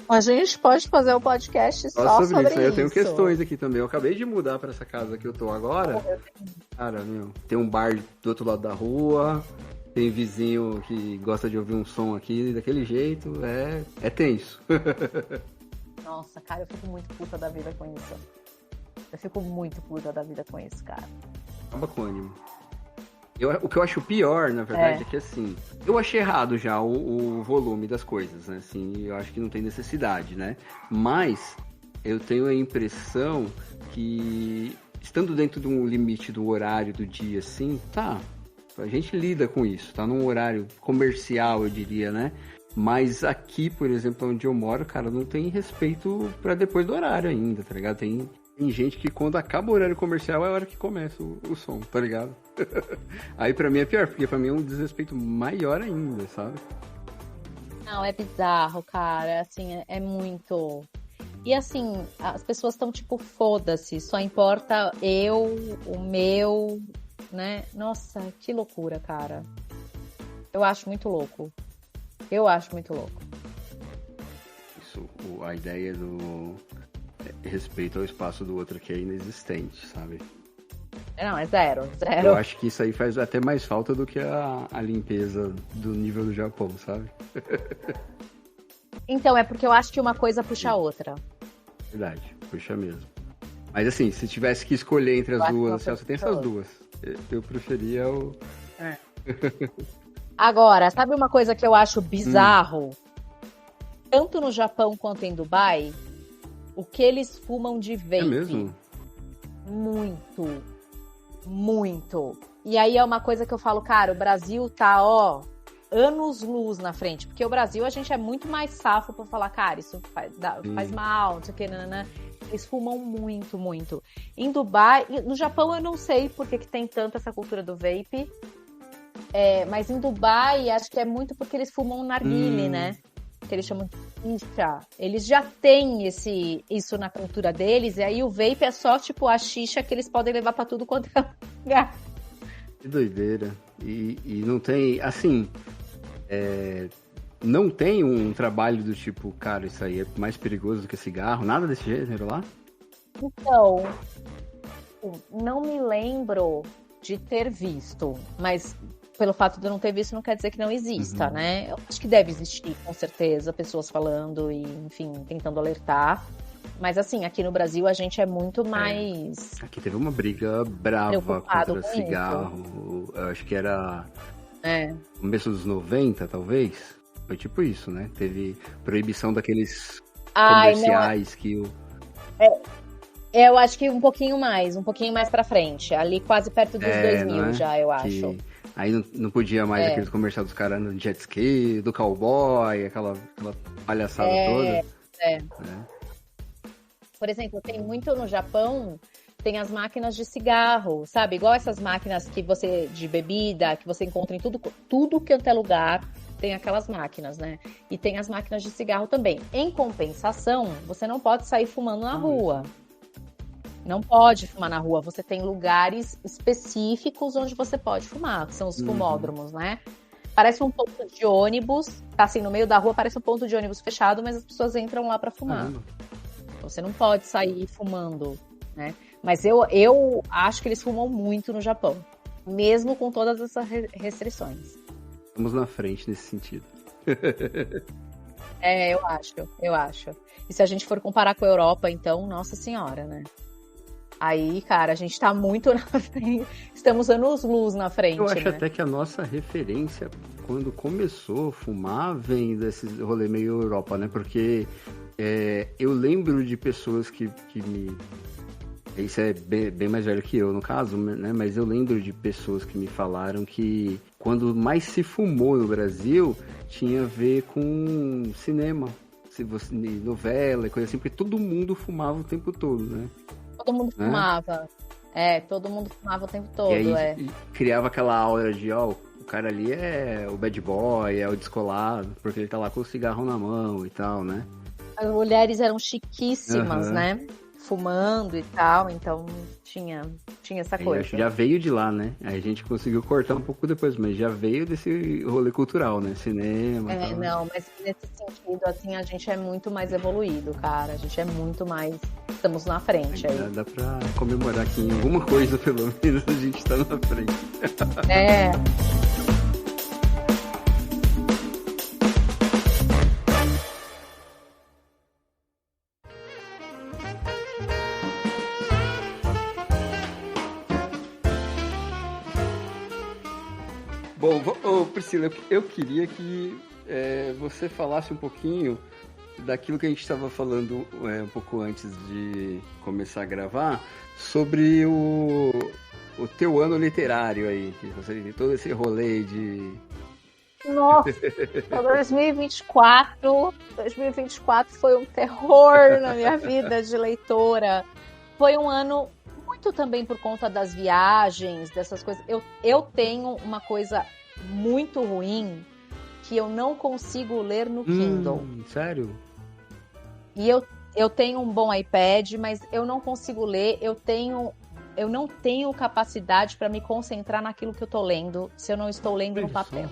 A gente pode fazer um podcast só sobre isso. Eu tenho questões aqui também. Eu acabei de mudar pra essa casa que eu tô agora. Cara, tem um bar do outro lado da rua, tem vizinho que gosta de ouvir um som aqui daquele jeito. É tenso. Nossa, cara, eu fico muito puta da vida com isso. Eu fico muito puta da vida com isso, cara. Acaba com o ânimo. O que eu acho pior, na verdade, é que assim, eu achei errado já o volume das coisas, né? Assim, eu acho que não tem necessidade, né? Mas eu tenho a impressão que, estando dentro de um limite do horário do dia, assim, tá, a gente lida com isso, tá num horário comercial, eu diria, né? Mas aqui, por exemplo, onde eu moro, cara, não tem respeito pra depois do horário ainda, tá ligado? Tem gente que quando acaba o horário comercial é a hora que começa o som, tá ligado? Aí pra mim é pior, porque pra mim é um desrespeito maior ainda, sabe? Não, é bizarro, cara, assim, é muito... E assim, as pessoas estão tipo, foda-se, só importa o meu, né? Nossa, que loucura, cara. Eu acho muito louco. Isso, a ideia do respeito ao espaço do outro que é inexistente, sabe? Não, é zero. Eu acho que isso aí faz até mais falta do que a limpeza do nível do Japão, sabe? Então, é porque eu acho que uma coisa puxa a outra. Verdade, puxa mesmo. Mas assim, se tivesse que escolher entre as duas, você tem essas duas. Eu preferia o... Agora, sabe uma coisa que eu acho bizarro? Tanto no Japão quanto em Dubai, o que eles fumam de vape. É mesmo? Muito. E aí é uma coisa que eu falo, cara, o Brasil tá, anos-luz na frente. Porque o Brasil, a gente é muito mais safo pra falar, cara, isso faz mal, não sei o que, nananã. eles fumam muito, muito. Em Dubai, no Japão eu não sei por que tem tanta essa cultura do vape, mas em Dubai acho que é muito porque eles fumam narguile, né? Que eles chamam de xixa. Eles já têm isso na cultura deles, e aí o vape é só tipo a xixa que eles podem levar pra tudo quanto é lugar. Que doideira. E não tem, assim, não tem um trabalho do tipo, cara, isso aí é mais perigoso do que cigarro, nada desse gênero lá? Então, não me lembro de ter visto, mas pelo fato de eu não ter visto não quer dizer que não exista, né? Eu acho que deve existir, com certeza, pessoas falando e, enfim, tentando alertar. Mas assim, aqui no Brasil a gente é muito mais... Aqui teve uma briga brava contra cigarro. Eu acho que era começo dos 90, talvez. Foi tipo isso, né? Teve proibição daqueles comerciais que o... eu acho que um pouquinho mais pra frente. Ali quase perto dos 2000 já, eu acho. Aí não podia mais aqueles comerciais dos caras no jet ski, do cowboy, aquela palhaçada toda. Por exemplo, tem muito no Japão, tem as máquinas de cigarro, sabe? Igual essas máquinas de bebida, que você encontra em tudo que é lugar, tem aquelas máquinas, né? E tem as máquinas de cigarro também. Em compensação, você não pode sair fumando na rua. Não pode fumar na rua. Você tem lugares específicos onde você pode fumar, que são os fumódromos, né? Parece um ponto de ônibus, tá assim, no meio da rua, parece um ponto de ônibus fechado, mas as pessoas entram lá pra fumar. Você não pode sair fumando, né? Mas eu acho que eles fumam muito no Japão, mesmo com todas essas restrições. Estamos na frente nesse sentido. Eu acho. E se a gente for comparar com a Europa, então, nossa senhora, né? Aí, cara, a gente tá muito na frente. Estamos anos-luz na frente, Eu acho né? até que a nossa referência, quando começou a fumar, vem desse rolê meio Europa, né? Porque eu lembro de pessoas que me... Isso é bem mais velho que eu, no caso, né? Mas eu lembro de pessoas que me falaram que quando mais se fumou no Brasil, tinha a ver com cinema, novela e coisa assim, porque todo mundo fumava o tempo todo, né? Todo mundo fumava. Todo mundo fumava o tempo todo, e criava aquela aura de, o cara ali é o bad boy, é o descolado, porque ele tá lá com o cigarro na mão e tal, né? As mulheres eram chiquíssimas, né? Fumando e tal, então tinha essa coisa. Acho que já veio de lá, né? Aí a gente conseguiu cortar um pouco depois, mas já veio desse rolê cultural, né? Cinema e tal. Não, mas nesse sentido, assim, a gente é muito mais evoluído, cara. A gente é muito mais... Estamos na frente aí. Dá pra comemorar que em alguma coisa, pelo menos, a gente tá na frente. Bom, Priscila, eu queria que você falasse um pouquinho daquilo que a gente estava falando um pouco antes de começar a gravar, sobre o teu ano literário aí, que você tem todo esse rolê de... Nossa, 2024 foi um terror na minha vida de leitora. Foi um ano muito também por conta das viagens, dessas coisas. Eu tenho uma coisa muito ruim que eu não consigo ler no Kindle. Sério? E eu tenho um bom iPad, mas eu não consigo ler. Eu não tenho capacidade para me concentrar naquilo que eu tô lendo se eu não estou lendo no papel.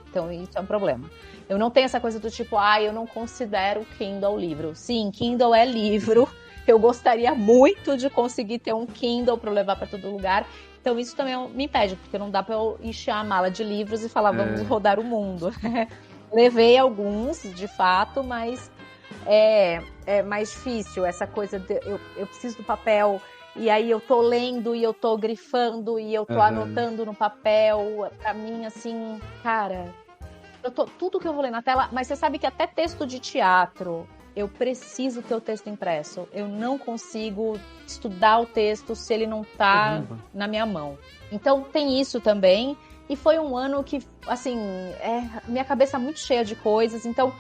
Então isso é um problema. Eu não tenho essa coisa do tipo, eu não considero Kindle livro. Sim, Kindle é livro. Eu gostaria muito de conseguir ter um Kindle para levar para todo lugar. Então isso também me impede, porque não dá para eu encher a mala de livros e falar, vamos rodar o mundo. Levei alguns, de fato, mas é mais difícil essa coisa de eu preciso do papel, e aí eu tô lendo e eu tô grifando e eu tô anotando no papel. Pra mim, assim, cara, tudo que eu vou ler na tela, mas você sabe que até texto de teatro eu preciso ter o texto impresso. Eu não consigo estudar o texto se ele não tá na minha mão. Então tem isso também. E foi um ano que, assim, minha cabeça muito cheia de coisas. Então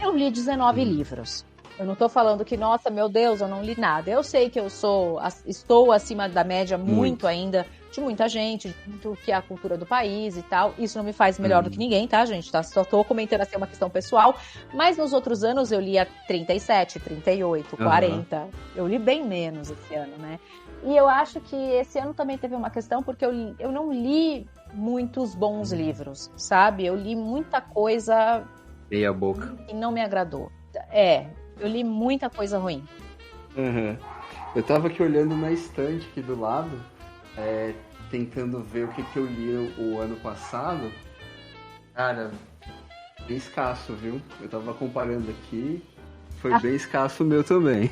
eu li 19 livros. Eu não tô falando que, nossa, meu Deus, eu não li nada. Eu sei que estou acima da média muito ainda, de muita gente, de muito que é a cultura do país e tal. Isso não me faz melhor do que ninguém, tá, gente? Só tô comentando assim uma questão pessoal. Mas nos outros anos eu lia 37, 38, 40. Eu li bem menos esse ano, né? E eu acho que esse ano também teve uma questão, porque eu não li muitos bons livros, sabe? Eu li muita coisa... Meia boca. E não me agradou. Eu li muita coisa ruim. Eu tava aqui olhando na estante aqui do lado, tentando ver o que eu li o ano passado. Cara, bem escasso, viu? Eu tava comparando aqui, foi bem escasso o meu também.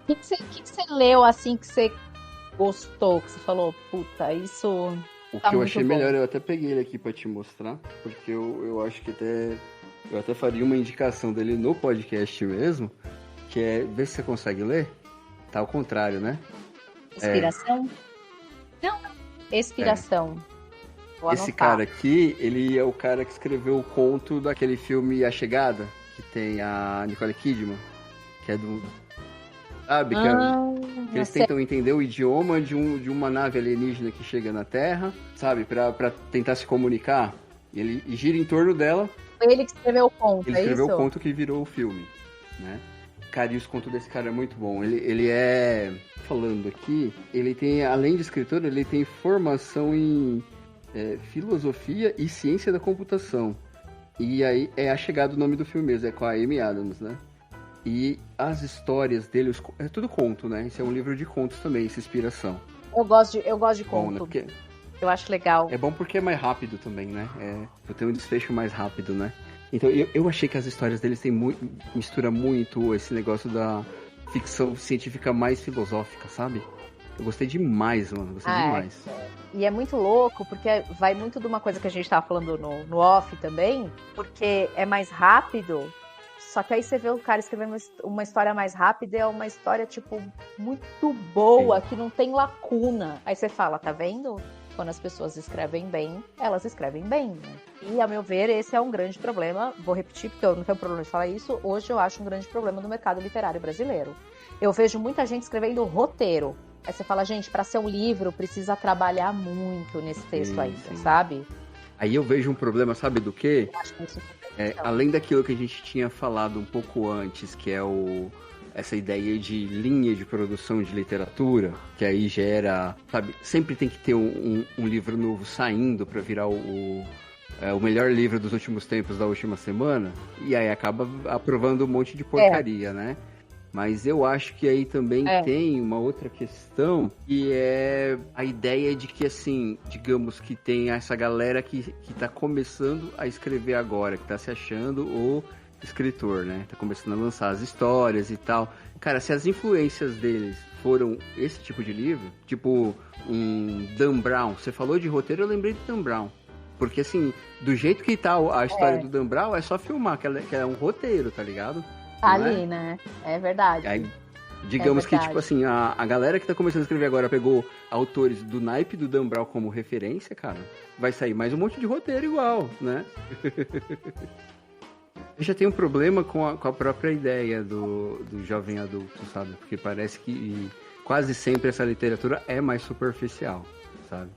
O que você leu assim que você gostou, que você falou, puta, isso... O que eu achei melhor, eu até peguei ele aqui pra te mostrar, porque eu acho que eu até faria uma indicação dele no podcast mesmo, que é, vê se você consegue ler, tá ao contrário, né? Inspiração? Não, Expiração. Esse cara aqui, ele é o cara que escreveu o conto daquele filme A Chegada, que tem a Nicole Kidman, que é do... Sabe? Que eles tentam entender o idioma de uma nave alienígena que chega na Terra, sabe? Pra tentar se comunicar. E gira em torno dela. Ele que escreveu o conto, Ele escreveu o conto que virou o filme, né? Cara, e os contos desse cara é muito bom. Ele é... Falando aqui, ele tem, além de escritor, ele tem formação em filosofia e ciência da computação. E aí é A Chegada o nome do filme mesmo, é com a Amy Adams, né? E as histórias dele, é tudo conto, né? Esse é um livro de contos também, essa inspiração. Eu gosto de conto. Bom, né? Porque eu acho legal. É bom porque é mais rápido também, né? Eu tenho um desfecho mais rápido, né? Então, eu achei que as histórias deles mistura muito esse negócio da ficção científica mais filosófica, sabe? Eu gostei demais, mano. Gostei demais. E é muito louco, porque vai muito de uma coisa que a gente tava falando no off também, porque é mais rápido. Só que aí você vê o cara escrevendo uma história mais rápida, é uma história, tipo, muito boa, que não tem lacuna. Aí você fala, tá vendo? Quando as pessoas escrevem bem, elas escrevem bem, né? E, a meu ver, esse é um grande problema. Vou repetir, porque eu não tenho problema de falar isso. Hoje eu acho um grande problema no mercado literário brasileiro. Eu vejo muita gente escrevendo roteiro. Aí você fala, gente, para ser um livro, precisa trabalhar muito nesse texto ainda, sabe? Aí eu vejo um problema, sabe do quê? Eu acho que isso além daquilo que a gente tinha falado um pouco antes, que é essa ideia de linha de produção de literatura, que aí gera, sabe, sempre tem que ter um livro novo saindo para virar o melhor livro dos últimos tempos da última semana, e aí acaba aprovando um monte de porcaria, né? Mas eu acho que aí também tem uma outra questão, que é a ideia de que, assim, digamos que tem essa galera que tá começando a escrever agora, que tá se achando o escritor, né? Tá começando a lançar as histórias e tal. Cara, se as influências deles foram esse tipo de livro, tipo um Dan Brown, você falou de roteiro, eu lembrei de Dan Brown. Porque, assim, do jeito que tá a história do Dan Brown, é só filmar, que é um roteiro, tá ligado? Tá ali, né? É verdade. Aí, digamos que, tipo assim, a galera que tá começando a escrever agora pegou autores do naipe do Dan Brown como referência, cara, vai sair mais um monte de roteiro igual, né? Eu já tenho um problema com a própria ideia do jovem adulto, sabe? Porque parece que quase sempre essa literatura é mais superficial, sabe?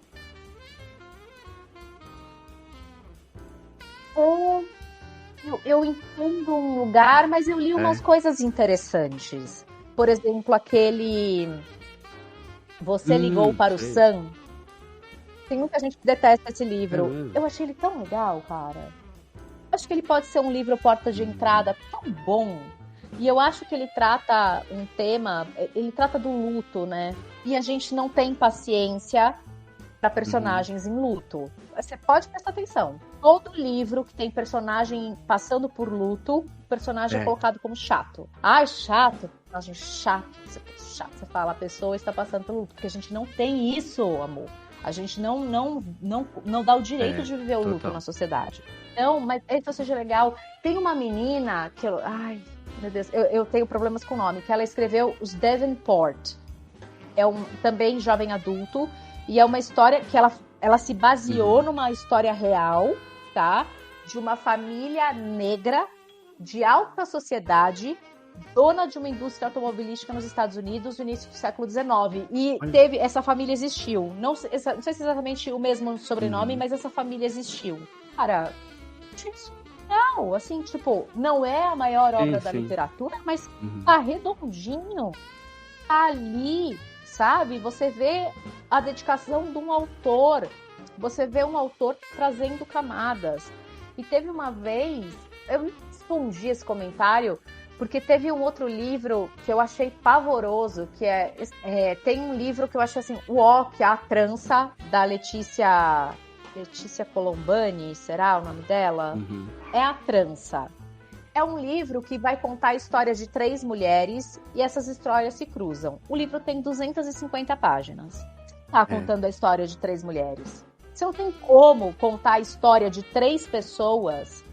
Eu entendo um lugar, mas eu li umas coisas interessantes. Por exemplo, aquele Você Ligou para o Sam. Tem muita gente que detesta esse livro. Eu achei ele tão legal, cara. Acho que ele pode ser um livro porta de entrada tão bom. E eu acho que ele trata um tema... Ele trata do luto, né? E a gente não tem paciência para personagens em luto. Você pode prestar atenção. Todo livro que tem personagem passando por luto, o personagem é colocado como chato. Ai, chato. Personagem chato. Você fala, a pessoa está passando por luto. Porque a gente não tem isso, amor. A gente não dá o direito de viver o luto na sociedade. Então, mas então seja legal. Tem uma menina que ai, meu Deus, eu tenho problemas com o nome, que ela escreveu Os Davenport. É também jovem adulto. E é uma história que ela se baseou numa história real, tá? de uma família negra de alta sociedade, dona de uma indústria automobilística nos Estados Unidos no início do século XIX. E essa família existiu. Não sei se exatamente o mesmo sobrenome, mas essa família existiu. Cara, não, assim, tipo, não é a maior obra da literatura, mas tá redondinho. Tá ali, sabe? Você vê a dedicação de um autor. Você vê um autor trazendo camadas. E teve uma vez, eu respondi esse comentário, porque teve um outro livro que eu achei pavoroso, que tem um livro que eu achei assim, que é A Trança, da Letícia Colombani, será o nome dela? É A Trança. É um livro que vai contar a história de 3 mulheres e essas histórias se cruzam. O livro tem 250 páginas. Tá contando a história de 3 mulheres. Você não tem como contar a história de 3 pessoas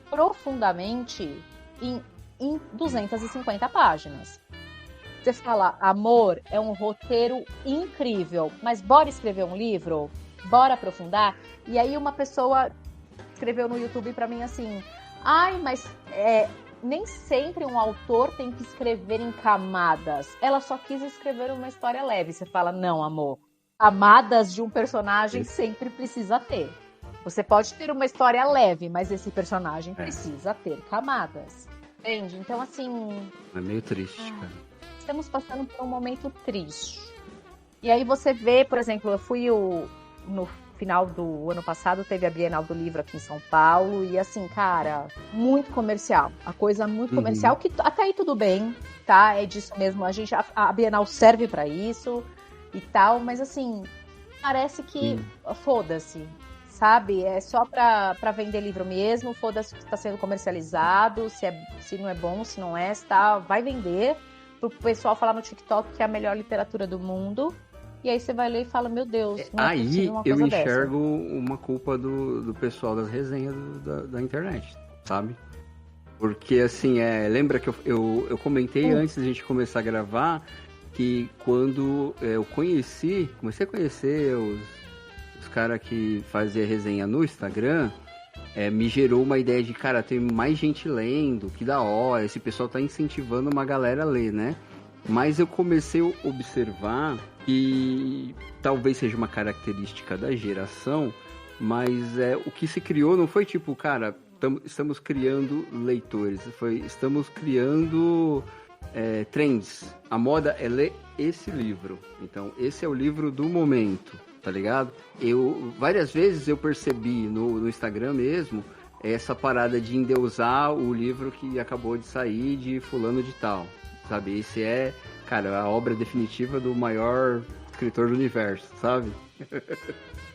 profundamente em 250 páginas. Você fala, amor, é um roteiro incrível, mas bora escrever um livro? Bora aprofundar? E aí uma pessoa escreveu no YouTube pra mim assim, mas nem sempre um autor tem que escrever em camadas. Ela só quis escrever uma história leve. Você fala, não, amor, camadas de um personagem sempre precisa ter. Você pode ter uma história leve, mas esse personagem precisa ter camadas. Entende? Então, assim... É meio triste, cara. Estamos passando por um momento triste. E aí você vê, por exemplo, eu fui no final do ano passado, teve a Bienal do Livro aqui em São Paulo, e assim, cara, muito comercial. A coisa muito comercial, que até aí tudo bem, tá? É disso mesmo. A Bienal serve pra isso e tal, mas assim, parece que foda-se. Sabe? É só pra vender livro mesmo, foda-se que está sendo comercializado, se não é bom, se não é, vai vender, pro pessoal falar no TikTok que é a melhor literatura do mundo, e aí você vai ler e fala, meu Deus, não é possível uma coisa dessa. Eu enxergo uma culpa do pessoal das resenhas da internet, sabe? Porque, assim, lembra que eu comentei antes da gente começar a gravar, que quando eu comecei a conhecer os cara que fazia resenha no Instagram, me gerou uma ideia de, cara, tem mais gente lendo, que da hora, esse pessoal tá incentivando uma galera a ler, né? Mas eu comecei a observar que talvez seja uma característica da geração, mas o que se criou não foi tipo, cara, estamos criando leitores, estamos criando trends. A moda é ler esse livro, então esse é o livro do momento. Tá ligado? Várias vezes eu percebi no Instagram mesmo essa parada de endeusar o livro que acabou de sair de fulano de tal, sabe? Esse cara, a obra definitiva do maior escritor do universo, sabe?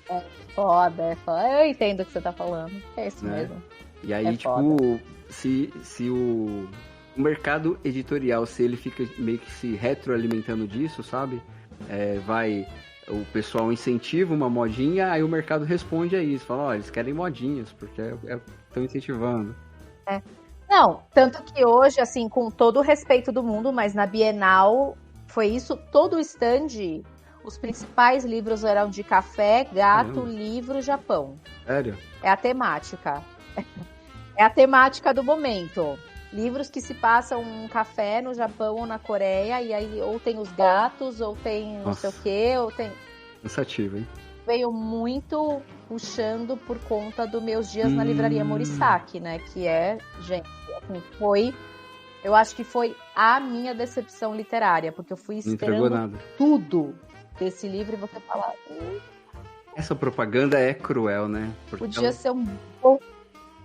É foda. Eu entendo o que você tá falando. É isso mesmo. E aí, tipo, se o mercado editorial, se ele fica meio que se retroalimentando disso, sabe? O pessoal incentiva uma modinha, aí o mercado responde a isso. Fala, eles querem modinhas, porque estão incentivando. Não, tanto que hoje, assim, com todo o respeito do mundo, mas na Bienal foi isso, todo o stand, os principais livros eram de café, gato, livro, Japão. Sério? É a temática. É a temática do momento. Livros que se passam um café no Japão ou na Coreia, e aí ou tem os gatos, ou tem não sei o quê, ou tem... Cansativo, hein? Veio muito puxando por conta dos meus dias na livraria Morisaki, né? Que gente, assim, eu acho que foi a minha decepção literária, porque eu fui esperando tudo desse livro e você falar... Essa propaganda é cruel, né? Porque podia ser um bom...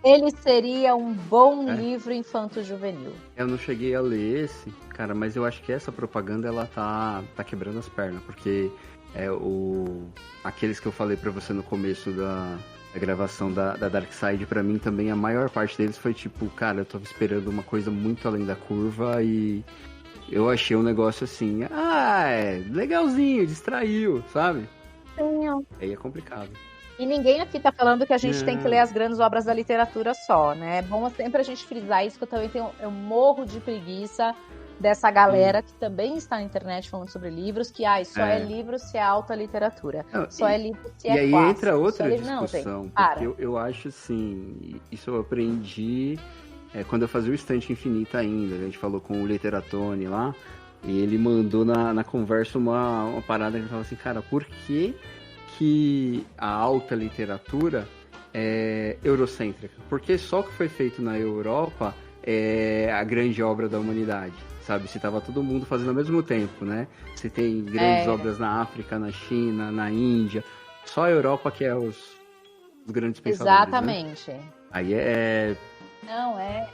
Ele seria um bom livro infanto-juvenil. Eu não cheguei a ler esse, cara, mas eu acho que essa propaganda, ela tá quebrando as pernas, porque aqueles que eu falei pra você no começo da gravação da Dark Side, pra mim também a maior parte deles foi tipo, cara, eu tava esperando uma coisa muito além da curva e eu achei um negócio assim, legalzinho, distraiu, sabe? Sim. Aí é complicado. E ninguém aqui tá falando que a gente tem que ler as grandes obras da literatura só, né? É bom sempre a gente frisar isso, que eu também eu morro de preguiça dessa galera que também está na internet falando sobre livros, que só é livro se é alta literatura. Não, só é livro se é E aí clássico. entra outra Não, discussão, gente, para. porque eu acho assim, isso eu aprendi quando eu fazia o Estante Infinita ainda, a gente falou com o Literatone lá, e ele mandou na conversa uma parada que ele falava assim, cara, por que a alta literatura é eurocêntrica? Porque só o que foi feito na Europa é a grande obra da humanidade, sabe? Se tava todo mundo fazendo ao mesmo tempo, né? Você tem grandes obras na África, na China, na Índia, só a Europa que é os grandes pensadores, exatamente. Né? Aí Não, é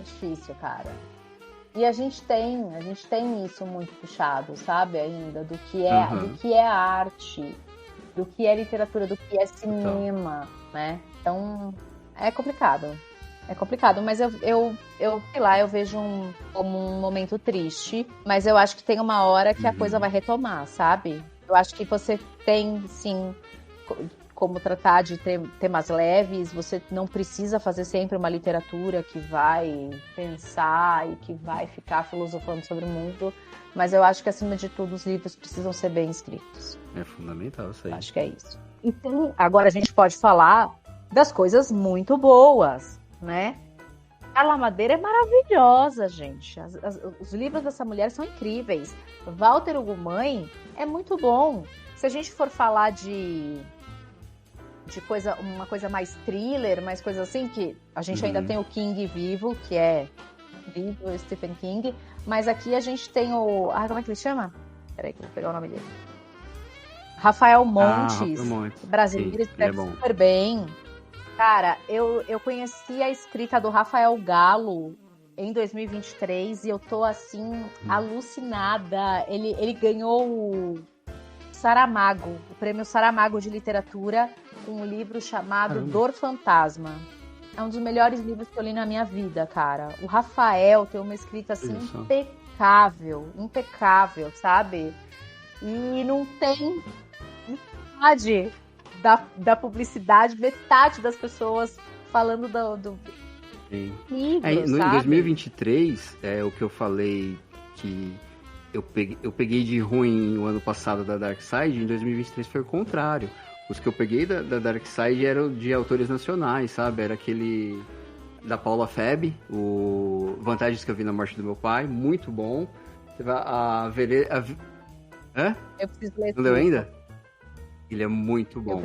difícil, cara. E a gente tem isso muito puxado, sabe, ainda, do que é arte, do que é literatura, do que é cinema, né? Então, é complicado. É complicado, mas eu sei lá, eu vejo como um momento triste, mas eu acho que tem uma hora que a coisa vai retomar, sabe? Eu acho que você tem, sim, como tratar de temas leves, você não precisa fazer sempre uma literatura que vai pensar e que vai ficar filosofando sobre o mundo, mas eu acho que, acima de tudo, os livros precisam ser bem escritos. É fundamental isso aí. Acho que é isso. Então, agora a gente pode falar das coisas muito boas, né? Carla Madeira é maravilhosa, gente. Os livros dessa mulher são incríveis. Walter Ugumãe é muito bom. Se a gente for falar de uma coisa mais thriller, mais coisa assim, que a gente ainda tem o King vivo, que é livro Stephen King, mas aqui a gente tem o... como é que ele chama? Peraí que eu vou pegar o nome dele. Rafael Montes, brasileiro, escreve super bem. Cara, eu conheci a escrita do Rafael Galo em 2023 e eu tô, assim, alucinada. Ele ganhou o Saramago, o prêmio Saramago de literatura, com um livro chamado Dor Fantasma. É um dos melhores livros que eu li na minha vida, cara. O Rafael tem uma escrita, assim, impecável, sabe? E não tem metade da publicidade, metade das pessoas falando do livro, Em sabe? 2023, o que eu falei que eu peguei de ruim o ano passado da Dark Side, em 2023 foi o contrário. Os que eu peguei da Dark Side eram de autores nacionais, sabe? Era aquele da Paula Feb, o Vantagens que eu vi na morte do meu pai, muito bom. Teve a Hã? Eu preciso ler. Não leu ainda? Ele é muito bom.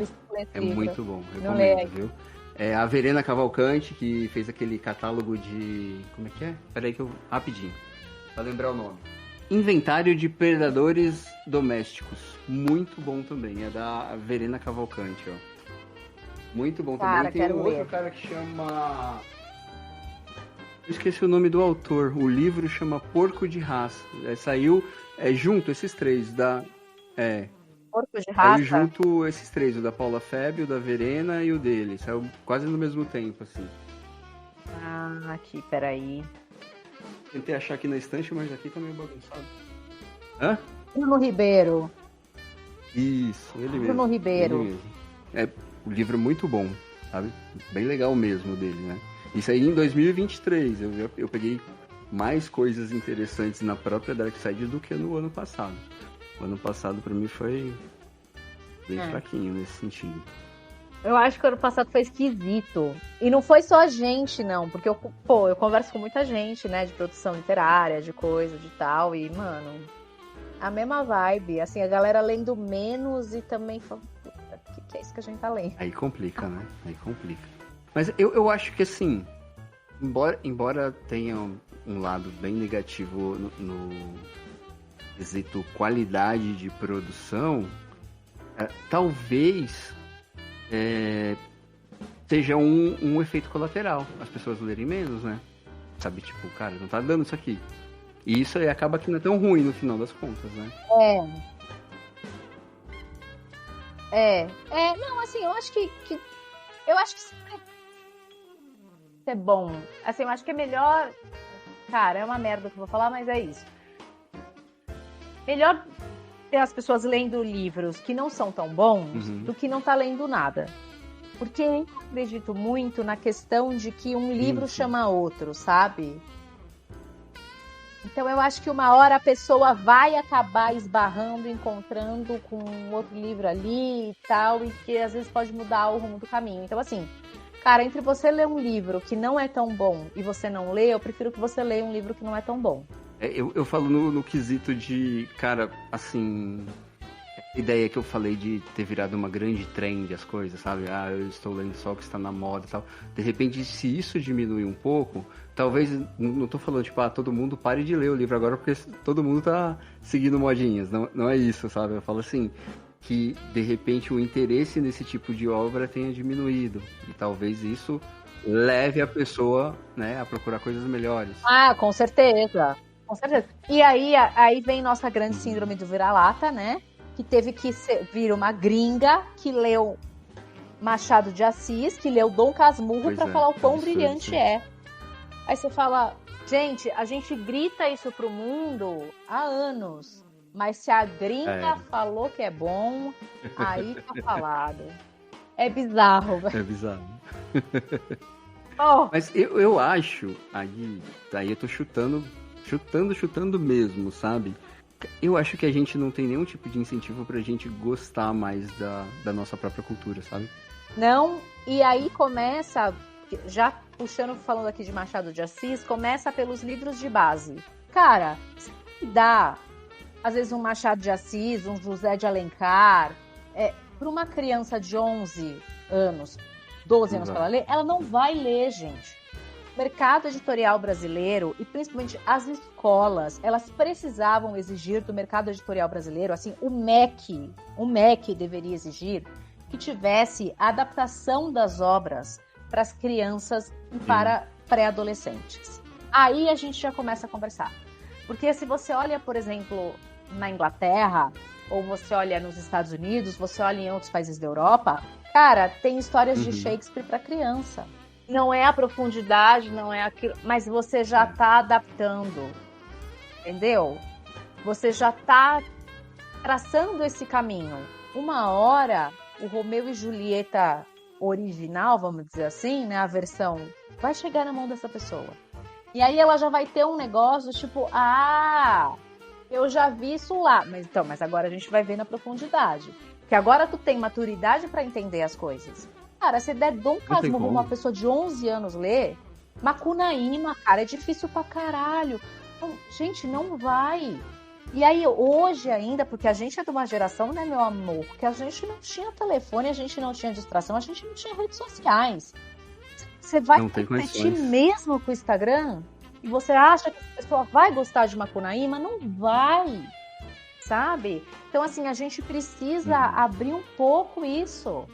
É muito bom. Recomendo, viu? É a Verena Cavalcante, que fez aquele catálogo de... Como é que é? Peraí que eu... Rapidinho. Pra lembrar o nome. Inventário de Predadores Domésticos. Muito bom também. É da Verena Cavalcante, ó. Muito bom também. Tem um outro cara que chama... Eu esqueci o nome do autor. O livro chama Porco de Raça. Saiu junto esses três. Porco de Raça? Saiu junto esses três. O da Paula Feb, o da Verena e o dele. Saiu quase no mesmo tempo, assim. Aqui, peraí. Tentei achar aqui na estante, mas aqui tá meio bagunçado. Hã? Bruno Ribeiro. Isso, ele mesmo. Bruno Ribeiro. Ele mesmo. O livro é muito bom, sabe? Bem legal mesmo dele, né? Isso aí em 2023. Eu peguei mais coisas interessantes na própria Dark Side do que no ano passado. O ano passado, pra mim, foi bem fraquinho nesse sentido. Eu acho que o ano passado foi esquisito. E não foi só a gente, não. Porque eu converso com muita gente, né? De produção literária, de coisa, de tal. E, mano, a mesma vibe. Assim, a galera lendo menos e também falando, puta, o que é isso que a gente tá lendo? Aí complica, né? Aí complica. Mas eu acho que, assim, embora tenha um lado bem negativo no quesito qualidade de produção, talvez... seja um efeito colateral. As pessoas lerem menos, né? Sabe, tipo, cara, não tá dando isso aqui. E isso aí acaba que não é tão ruim no final das contas, né? Não, assim, eu acho que sempre é bom. Assim, eu acho que é melhor... Cara, é uma merda que eu vou falar, mas é isso. Melhor ter as pessoas lendo livros que não são tão bons do que não tá lendo nada. Porque eu acredito muito na questão de que um livro chama outro, sabe? Então eu acho que uma hora a pessoa vai acabar esbarrando, encontrando com outro livro ali e tal, e que às vezes pode mudar o rumo do caminho. Então assim, cara, entre você ler um livro que não é tão bom e você não lê, eu prefiro que você leia um livro que não é tão bom. Eu falo no quesito de, cara, assim, a ideia que eu falei de ter virado uma grande trend as coisas, sabe? Eu estou lendo só o que está na moda e tal. De repente, se isso diminuir um pouco, talvez, não tô falando, tipo, todo mundo pare de ler o livro agora porque todo mundo tá seguindo modinhas. Não é isso, sabe? Eu falo assim, que de repente o interesse nesse tipo de obra tenha diminuído. E talvez isso leve a pessoa, né, a procurar coisas melhores. Com certeza. Com certeza. E aí vem nossa grande síndrome do vira-lata, né? Que teve que vir uma gringa que leu Machado de Assis, que leu Dom Casmurro para falar o quão brilhante é. Aí você fala, gente, a gente grita isso pro mundo há anos, mas se a gringa falou que é bom, aí tá falado. É bizarro, velho. É bizarro. Oh. Mas eu acho, aí eu tô chutando mesmo, sabe? Eu acho que a gente não tem nenhum tipo de incentivo pra gente gostar mais da nossa própria cultura, sabe? Não, e aí começa, já falando aqui de Machado de Assis, começa pelos livros de base. Cara, se dá, às vezes, um Machado de Assis, um José de Alencar, para uma criança de 11 anos, 12 anos para ela ler, ela não vai ler, gente. O mercado editorial brasileiro, e principalmente as escolas, elas precisavam exigir do mercado editorial brasileiro, assim, o MEC deveria exigir que tivesse adaptação das obras para as crianças e para pré-adolescentes. Aí a gente já começa a conversar. Porque se você olha, por exemplo, na Inglaterra, ou você olha nos Estados Unidos, você olha em outros países da Europa, cara, tem histórias de Shakespeare para criança. Não é a profundidade, não é aquilo, mas você já está adaptando, entendeu? Você já está traçando esse caminho. Uma hora, o Romeu e Julieta original, vamos dizer assim, né, a versão, vai chegar na mão dessa pessoa. E aí ela já vai ter um negócio tipo, eu já vi isso lá, mas agora a gente vai ver na profundidade. Porque agora tu tem maturidade para entender as coisas. Cara, se der Dom Casmurro uma pessoa de 11 anos ler, Macunaíma, cara, é difícil pra caralho. Então, gente, não vai. E aí, hoje ainda, porque a gente é de uma geração, né, meu amor, que a gente não tinha telefone, a gente não tinha distração, a gente não tinha redes sociais. Você vai competir mesmo com o Instagram? E você acha que a pessoa vai gostar de Macunaíma? Não vai, sabe? Então, assim, a gente precisa abrir um pouco isso.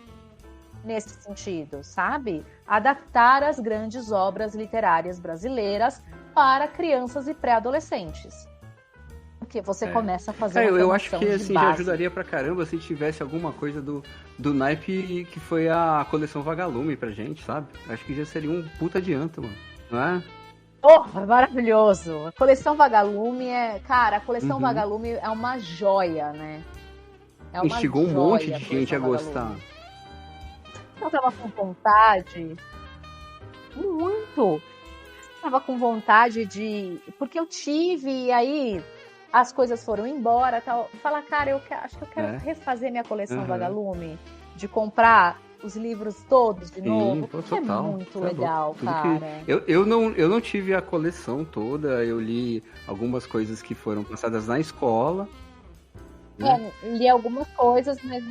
Nesse sentido, sabe? Adaptar as grandes obras literárias brasileiras para crianças e pré-adolescentes. Porque você começa a fazer uma eu acho que de assim, base. já ajudaria pra caramba se tivesse alguma coisa do naipe que foi a coleção Vagalume pra gente, sabe? Acho que já seria um puta adianto, mano. Não é? Maravilhoso! A coleção Vagalume a coleção Vagalume é uma joia, né? É uma instigou um monte de gente a gostar. Eu tava com vontade, muito. Tava com vontade de, porque eu tive, e aí as coisas foram embora, tal. Falar, cara, acho que eu quero refazer minha coleção Vagalume, de comprar os livros todos de novo, porque é muito legal, cara. Eu não tive a coleção toda, eu li algumas coisas que foram passadas na escola. Li algumas coisas, mas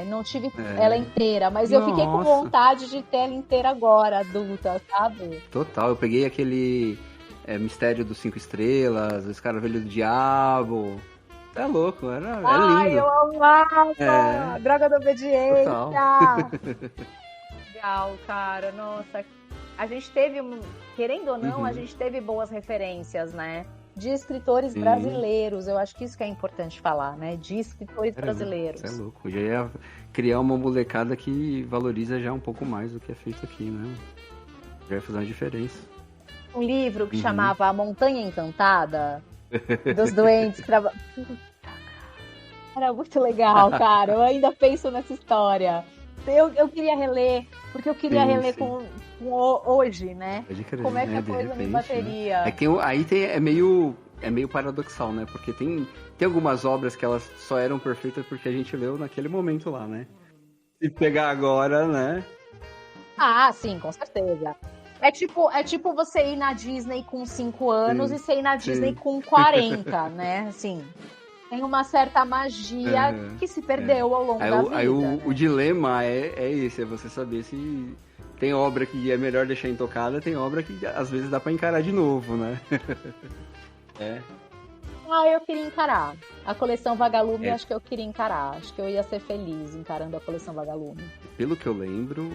não tive ela inteira. Mas eu fiquei com vontade de ter ela inteira agora, adulta, sabe? Total, eu peguei aquele Mistério dos 5 Estrelas, O Escaravelho do Diabo. É louco, é lindo. Ai, eu amava! Droga da Obediência! Legal, cara, nossa. A gente teve, querendo ou não, a gente teve boas referências, né? De escritores brasileiros, eu acho que isso que é importante falar, né? De escritores brasileiros. Isso é louco, eu já ia criar uma molecada que valoriza já um pouco mais do que é feito aqui, né? Já ia fazer uma diferença. Um livro que chamava A Montanha Encantada, dos doentes. Era muito legal, cara, eu ainda penso nessa história. eu queria reler, porque eu queria reler sim. com hoje, né? Pode crer, Como é que né? a De coisa me repente, bateria? né? É meio paradoxal, né? Porque tem algumas obras que elas só eram perfeitas porque a gente leu naquele momento lá, né? Se pegar agora, né? Ah, sim, com certeza. É tipo você ir na Disney com 5 anos Sim, e você ir na Disney sim. com 40, né? Assim, tem uma certa magia Uhum, que se perdeu ao longo da vida. Aí né? o dilema é esse, é você saber se tem obra que é melhor deixar intocada, tem obra que às vezes dá pra encarar de novo, né? Eu queria encarar. A coleção Vagalume, É. acho que eu queria encarar. Acho que eu ia ser feliz encarando a coleção Vagalume. Pelo que eu lembro,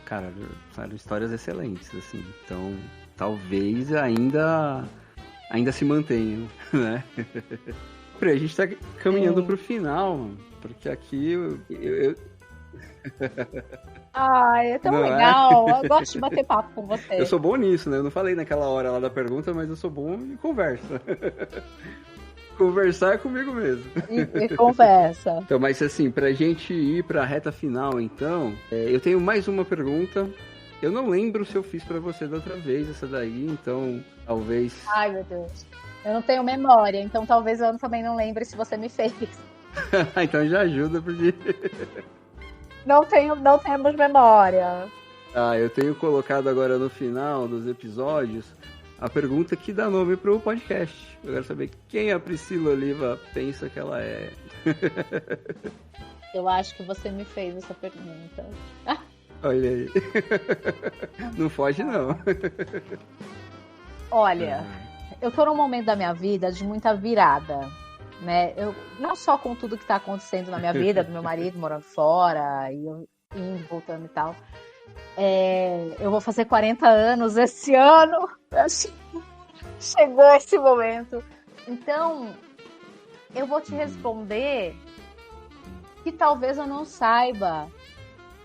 cara, eram histórias excelentes, assim. Então, talvez ainda se mantenham, né? A gente tá caminhando pro final, porque aqui eu... Ai, é tão Não, legal. Eu gosto de bater papo com você. Eu sou bom nisso, né? Eu não falei naquela hora lá da pergunta, mas eu sou bom em conversa. Conversar é comigo mesmo. E conversa. Então, mas assim, pra gente ir pra reta final, então, eu tenho mais uma pergunta. Eu não lembro se eu fiz pra você da outra vez essa daí, então talvez... Ai, meu Deus. Eu não tenho memória, então talvez eu também não lembre se você me fez. Então já ajuda, porque... Não temos memória. Eu tenho colocado agora no final dos episódios a pergunta que dá nome pro podcast. Eu quero saber quem a Priscila Oliva pensa que ela é. Eu acho que você me fez essa pergunta. Olha aí. Não foge, não. Olha, eu tô num momento da minha vida de muita virada, né? Eu, não só com tudo que tá acontecendo na minha vida, do meu marido morando fora, e eu indo, voltando e tal. Eu vou fazer 40 anos esse ano. Chegou esse momento. Então, eu vou te responder que talvez eu não saiba,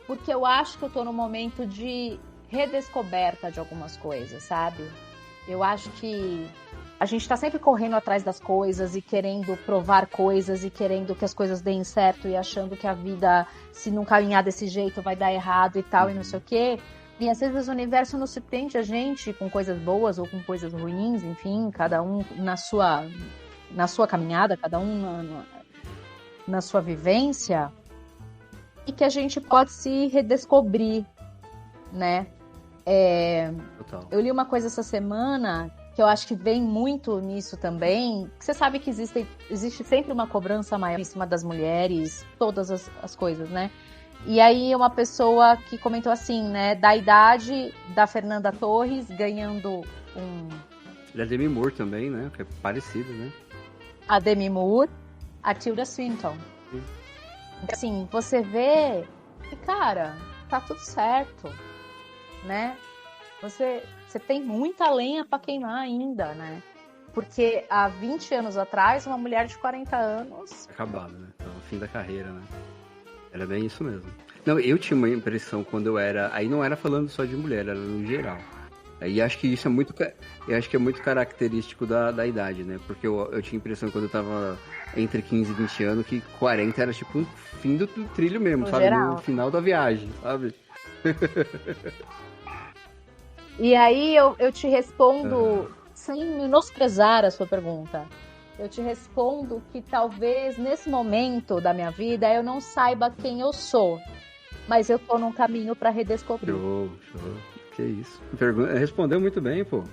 porque eu acho que eu tô num momento de redescoberta de algumas coisas, sabe? Eu acho que a gente tá sempre correndo atrás das coisas e querendo provar coisas e querendo que as coisas deem certo e achando que a vida, se não caminhar desse jeito, vai dar errado e tal, e não sei o quê. E às vezes o universo não surpreende a gente com coisas boas ou com coisas ruins, enfim, cada um na sua caminhada, cada um na sua vivência, e que a gente pode se redescobrir, né? Total. Eu li uma coisa essa semana que eu acho que vem muito nisso também, que você sabe que existe sempre uma cobrança maior em cima das mulheres, todas as coisas, né? E aí uma pessoa que comentou assim, né, da idade da Fernanda Torres ganhando Da Demi Moore também, né? Que é parecido, né? a Demi Moore, a Tilda Swinton. Assim, você vê que, cara, tá tudo certo, né? Você tem muita lenha pra queimar ainda, né? Porque há 20 anos atrás, uma mulher de 40 anos... Acabado, né? Então, fim da carreira, né? Era bem isso mesmo. Não, eu tinha uma impressão quando eu era... Aí não era falando só de mulher, era no geral. E acho que isso é muito... Eu acho que é muito característico da idade, né? Porque eu tinha a impressão quando eu tava entre 15 e 20 anos que 40 era tipo o fim do trilho mesmo, No sabe? geral. No final da viagem, sabe? E aí eu te respondo, sem menosprezar a sua pergunta, eu te respondo que talvez nesse momento da minha vida eu não saiba quem eu sou, mas eu tô num caminho para redescobrir. Show. Que isso. Respondeu muito bem, pô.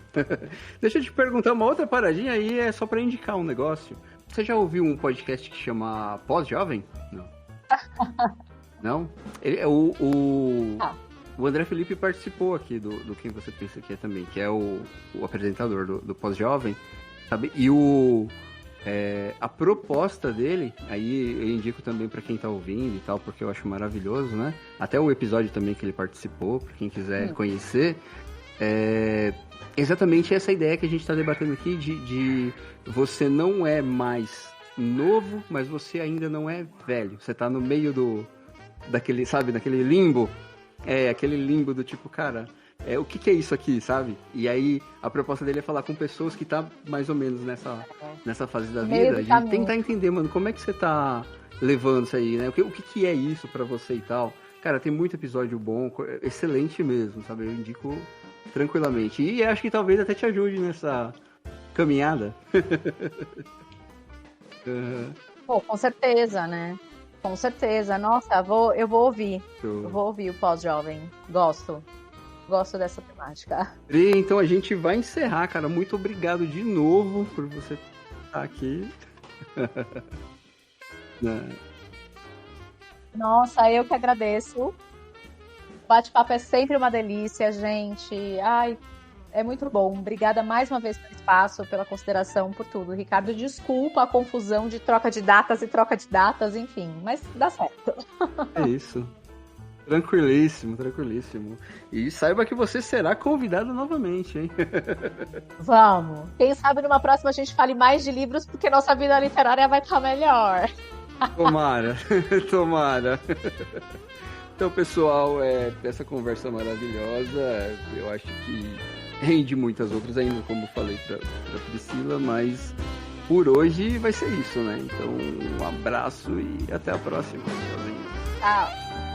Deixa eu te perguntar uma outra paradinha aí, é só pra indicar um negócio. Você já ouviu um podcast que chama Pós-Jovem? Não. Não? O André Felipe participou aqui do Quem Você Pensa Que É também, que é o apresentador do Pós-Jovem, sabe? E a proposta dele, aí eu indico também pra quem tá ouvindo e tal, porque eu acho maravilhoso, né? Até o episódio também que ele participou, pra quem quiser conhecer, exatamente essa ideia que a gente tá debatendo aqui de você não é mais novo, mas você ainda não é velho. Você tá no meio daquele, sabe, daquele limbo. Aquele limbo do tipo, cara, o que é isso aqui, sabe? E aí a proposta dele é falar com pessoas que tá mais ou menos nessa fase da vida, de tentar entender, mano, como é que você tá levando isso aí, né? O que é isso pra você e tal. Cara, tem muito episódio bom, excelente mesmo, sabe? Eu indico tranquilamente. E acho que talvez até te ajude nessa caminhada. Pô, com certeza, né? Com certeza. Nossa, eu vou ouvir. Eu vou ouvir o Pós-Jovem. Gosto dessa temática. E então a gente vai encerrar, cara. Muito obrigado de novo por você estar aqui. Nossa, eu que agradeço. O bate-papo é sempre uma delícia, gente. Ai, é muito bom. Obrigada mais uma vez pelo espaço, pela consideração, por tudo. Ricardo, desculpa a confusão de troca de datas, enfim, mas dá certo. É isso. Tranquilíssimo. E saiba que você será convidado novamente, hein? Vamos. Quem sabe numa próxima a gente fale mais de livros, porque nossa vida literária vai estar melhor. Tomara. Então, pessoal, essa conversa maravilhosa, eu acho que rende muitas outras ainda, como falei pra Priscila, mas por hoje vai ser isso, né? Então, um abraço e até a próxima. Tchau.